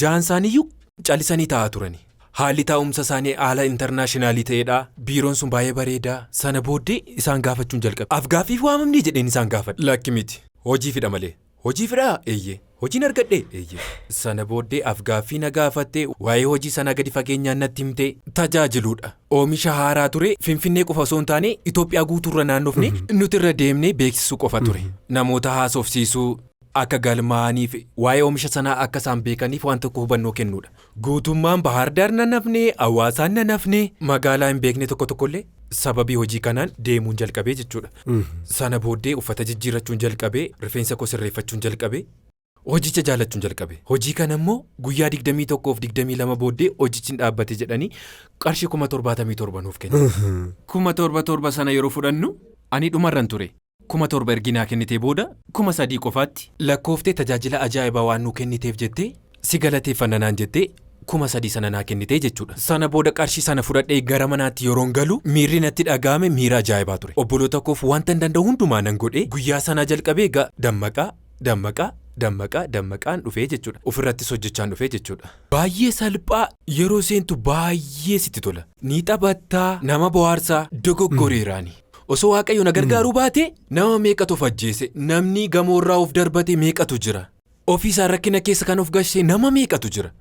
Ja'an isaaniiyyuu callisanii taa'aa turani. Haalli taa'umsa isaanii haala intarnaashinaali ta'eedha. Biiroon sun baay'ee bareedaa. Sana booddee isaan gaafachuun jalqabe. Afgaaffiif waamamni jedheen isaan gaafadhe. Lakki miti. Hojii fida malee. Hojii fidaa eeyyee. Hojiin argadhe eeyyee. Sana booddee afgaaffii na gaafattee waa'ee hojii sana gadi fageenyaan natti himtee tajaajiluudha. Oomisha haaraa ture Finfinnee qofa osoo hin taane Itoophiyaa guutuurra naannofne nuti irra deemnee beeksisuu qofa ture. Namoota haasofsiisuu akka galmaa'aniif waa'ee oomisha sanaa akka isaan beekaniif waan tokko hubannoo kennuudha. Guutummaan Bahaardaar nan hafne hawaasaan nan hafne magaalaa hin beekne tokkollee sababii hojii kanaan deemuun jalqabee jechuudha. Sana booddee uffata jijjiirrachuun jalqabee rifeensa koo sirreeffachuun jalqabee. Hojicha jaalachuun jalqabe. Hojii kana immoo guyyaa 21-22 booddee hojichi dhaabbate jedhanii qarshii 77 nuuf kennu. 77 sana yeroo fudhannu ani dhumarran ture. 7,000 erginaa kennitee booda 3,000 qofaatti lakkooftee tajaajila ajaa'ibaa waan nu kenniteef jettee si galateeffanna naan jettee 3,000 sana naa kennitee jechuudha. Sana booda qarshii sana fudhadhee gara manaatti yeroon galu miirri natti dhaga'ame miira ajaa'ibaa ture. Obboloota koof wanta hin danda'u hundumaa nan godhee guyyaa sanaa jalqabee dammaqaan dhufee jechuudha. Ofirrattis hojjechaan dhufee jechuudha. Baay'ee salphaa yeroo seentu baay'ee sitti tola. Ni taphattaa nama bohaarsaa dogoggoreeraani. Osoo waaqayyo na gargaaruu baate nama meeqatu of ajjeese namni gamoorraa of darbate meeqatu jira. Ofiisaa rakkina keessa kan of gashee nama meeqatu jira.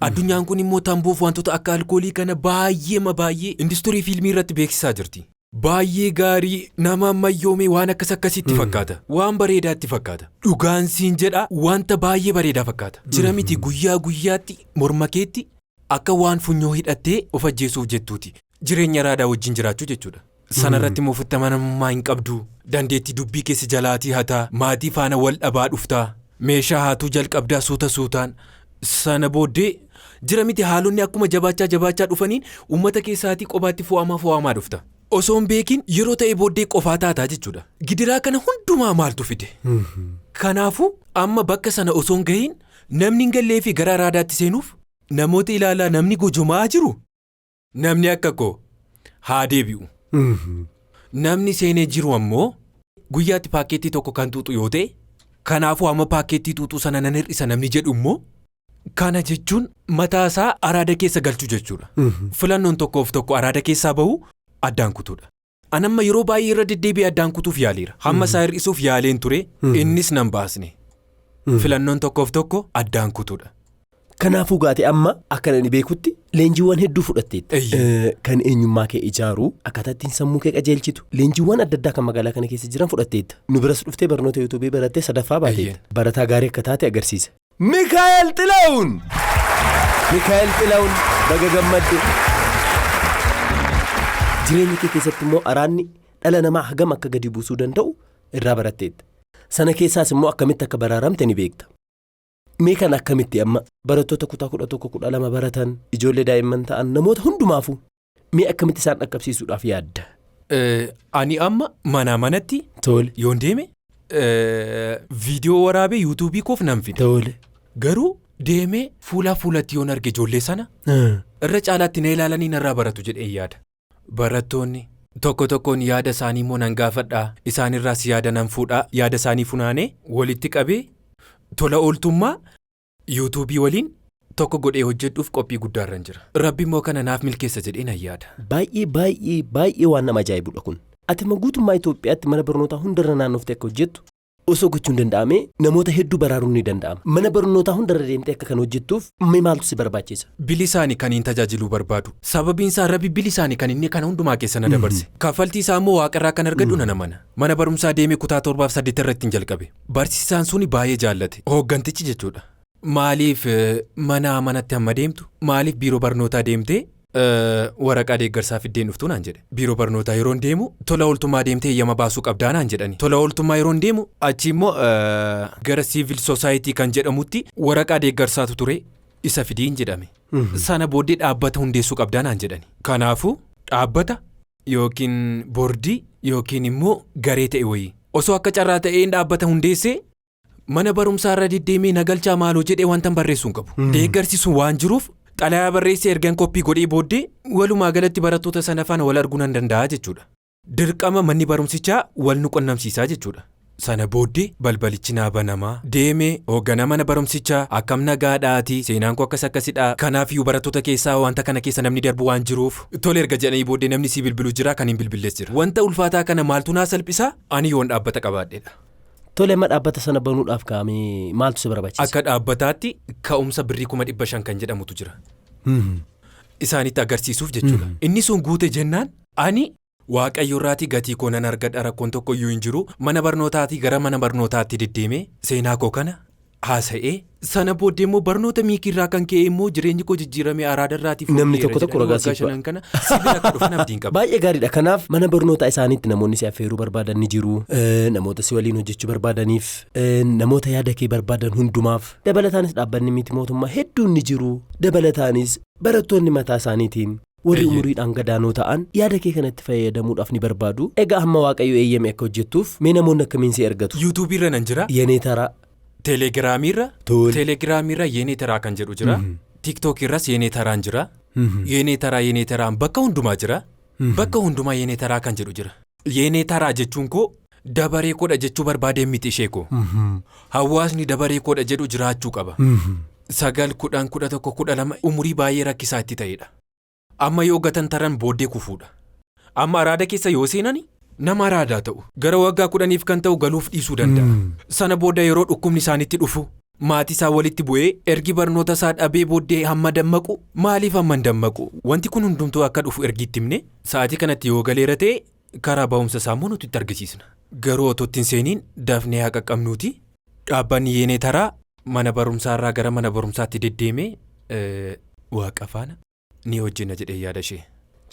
Addunyaan kun immoo tamboof wantoota akka alkoolii kana baay'ee industirii fiilmii irratti beeksisaa jirti. Baay'ee gaarii nama ammayyoomee waan akkasitti fakkaata. Waan bareedaatti fakkaata. Dhugaansiin jedha wanta baay'ee bareedaa fakkaata. Jira miti guyyaa guyyaatti morma keetti akka waan funyoo hidhattee of ajjeesuuf jettuuti. Jireenya Araadaa wajjin jiraachuu jechuudha. Sana irratti immoo fudhatamummaa hin qabdu. Dandeettii dubbii keessa jalaatii hataa maatii faana wal dhabaa dhuftaa. Meeshaa haatuu jalqabdaa suutaan. Sana booddee jira miti haalonni akkuma jabaachaa dhufaniin uummata keessaatii qobaatti fo'amaa dhufta. Osoo hin beekin yeroo ta'e booddee qofaa taataa jechuudha. Gidiraa kana hundumaa maaltu fide? Kanaafuu amma bakka sana osoo hin gahiin namni hin gallee fi gara Araadaatti seenuuf namoota ilaalaa namni gojomaa jiru. Namni akka koo haa deebi'u. Namni seenee jiru ammoo guyyaatti paakkeettii tokko kan tuuxu yoo ta'e kanaafuu amma paakkeettii tuuxuu sana nan hir'isa namni jedhu immoo kana jechuun mataasaa Araada keessa galchuu jechuudha. Filannoon tokkoof tokko Araada keessaa bahu addaan kutuudha. Anamma yeroo baay'ee irra deddeebi'ee addaan kutuuf yaaleera. Hamma isaa hir'isuuf yaaleen ture innis nan baasne. Filannoon tokkoof tokko addaan kutuudha. Kanaafuu gaate amma akka inni beekutti leenjiiwwan hedduu fudhatteetta. Kan eenyummaa kee ijaaruu akkaataa ittiin sammuu kee qajeelchitu leenjiiwwan adda addaa kan magaalaa kana keessa jiran fudhatteetta. Nu biras dhuftee barnoota yuutuubii barattee sadaffaa baateetta. Barataa gaarii akka taate agarsiisa. Mikaa'el Xilaahun baga gammadde. Jireenya kee keessatti immoo araadni dhala namaa hagam akka gadi buusuu danda'u irraa baratteetta. Sana keessaas immoo akkamitti akka baraaramte ni beekta. Mee kan akkamitti amma barattoota kutaa 11-12 baratan ijoollee daa'imman ta'an namoota hundumaafuu mee akkamitti isaan dhaqqabsiisuudhaaf yaadda? Ani amma manatti yoon deeme viidiyoo waraabee yuutuubii koof nan fide. Garuu deemee fuulatti yoon arge ijoollee sana irra caalaatti na ilaalanii narraa baratu jedhee yaada. Barattoonni tokkoon yaada isaanii immoo nan gaafadhaa isaanirraas yaada nan fuudhaa yaada isaanii funaanee walitti qabee tola-ooltummaa yuutuubii waliin tokko godhee hojjedhuuf qophii guddaarran jira. Rabbi immoo kana naaf milkeessa jedhee nan yaada. Baay'ee waan nama ajaa'ibudha kun. Ati guutummaa Itoophiyaatti mana barnootaa hundarra naannoftee akka hojjettu osoo gochuun danda'ame namoota hedduu baraaruun ni danda'ama. Mana barnootaa hundarra deemtee akka kan hojjettuuf maaltu si barbaachisa? Bilisaanii kan hin tajaajiluu barbaadu. Sababiin isaa Rabbi bilisaanii kan inni kana hundumaa keessa na dabarse. Kaffaltii isaa immoo waaqarraa kan argadhu nana mana barumsaa deemee kutaa 7-8 irratti hin jalqabe. Barsiisaan suni baay'ee jaallate. Hooggantichi jechuudha. Maaliif manatti hamma deemtu? Maaliif biiroo barnootaa deemtee waraqaa deeggarsaa fiddeen dhuftuu naan jedhe. Biiroo barnootaa yeroon deemu tola-ooltummaa deemtee eeyyama baasuu qabdaa naan jedhani. Tola-ooltummaa yeroon deemu achi immoo gara siivil soosaayitii kan jedhamutti waraqaa deeggarsaatu ture isa fidiin jedhame. Sana booddee dhaabbata hundeessuu qabdaa naan jedhani. Kanaafuu dhaabbata yookiin boordii yookiin immoo garee ta'e wayii. Osoo akka carraa ta'een dhaabbata hundeessee mana barumsaa irra deddeemee nagalchaa maaloo jedhee wantan barreessuu hin qabu. Deeggarsiisuun waan jiruuf xalayaa barreessee ergan koppii godhee booddee walumaa galatti barattoota sana faana wal arguu nan danda'a jechuudha. Dirqama manni barumsichaa wal nu qunnamsiisaa jechuudha. Sana booddee balbalichi naa banamaa deemee hoogganaa mana barumsichaa akkam nagaadhaati seenaan koo akkasidha kanaafiyyuu barattoota keessaa wanta kana keessa namni darbu waan jiruuf tole erga jedhanii booddee namni sii bilbiluu jira kan hin bilbillees jira. Wanta ulfaataa kana maaltu naa salphisaa ani yoon dhaabbata qabaadheedha. Tole amma dhaabbata sana banuudhaaf kaa'amee maaltu si barbaachisa? Akka dhaabbataatti ka'umsa birrii 500 kan jedhamutu jira. Isaanitti agarsiisuuf jechuudha. Inni sun guute jennaan ani waaqayyo irraatii gatii koo nan argadha rakkoon tokko iyyuu hin jiru mana barnootaatii gara mana barnootaatti deddeemee seenaa koo kana haasa'ee sana booddee immoo barnoota miikii irraa kan ka'e immoo jireenyi koo jijjiiramee Araadaa irraatii namni tokko ragaasiisu kana sibiila akka dhufan abdiin qaba. Baay'ee gaariidha. Kanaaf mana barnootaa isaaniitti namoonni si affeeruu barbaadan ni jiru. Namoota si waliin hojjechuu barbaadaniif namoota yaada kee barbaadan hundumaaf dabalataanis dhaabbanni miti mootummaa hedduun ni jiru. Dabalataanis barattoonni mataa isaaniitiin warri umuriidhaan gadaanoo ta'an yaada kee kanatti fayyadamuudhaaf ni barbaadu. Egaa hamma waaqayyo eeyyame akka hojjettuuf mee namoonni akkamiin si ergatu? YouTube irra nan jira. Yeneetaraa. Telegiraamiirra yeneetaraa kan jedhu jira. TikTok irras yeneetaraan jira. Yeneetaraan bakka hundumaa jira. Bakka hundumaa yeneetaraa kan jedhu jira. Yeneetaraa jechuun koo dabaree koodha jechuu barbaadeen miti ishee koo. Hawaasni dabaree koodha jedhu jiraachuu qaba. 9, 10, 11, 12 umurii baay'ee rakkisaa itti ta'edha. Amma yoo gatan taran booddee kufuudha. Amma Araadaa keessa yoo seenani nama Araadaa ta'u gara waggaa 10 kan ta'u galuuf dhiisuu danda'a. Sana booda yeroo dhukkubni isaanitti dhufu maatii isaa walitti bu'ee ergi barnoota isaa dhabee booddee hamma dammaqu maaliif hamma dammaqu wanti kun hundumtuu akka dhufu ergiitti himne sa'aatii kanatti yoo galeera ta'e karaa ba'umsa isaa immoo nuti itti argisiisna. Garuu otoo ittiin seeniin dafnee haa qaqqabnuuti dhaabbanni yeneetaraa mana barumsaarraa gara mana barumsaatti deddeemee waaqa faana ni hojjenna jedhee yaada ishee.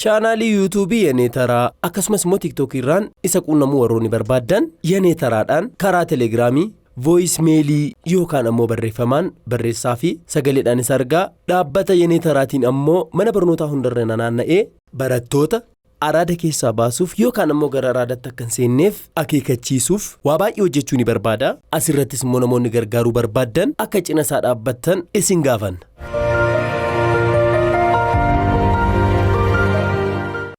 Chaanaalii yuutuubii yeneetaraa akkasumas immoo tiiktookirraan isa quunnamuu warroonni barbaadan yeneetaraadhaan karaa telegiraamii voice-meelii yookaan ammoo barreeffamaan barreessaa fi sagaleedhaanis argaa. Dhaabbata yeneetaraatiin ammoo mana barnootaa hundarra naanna'ee barattoota Araadaa keessaa baasuuf yookaan ammoo gara Araadaatti akka hin seenneef akeekachiisuuf waa baay'ee hojjechuu ni barbaada. Asirrattis immoo namoonni gargaaruu barbaadan akka cina isaa dhaabbattan isin gaafanna.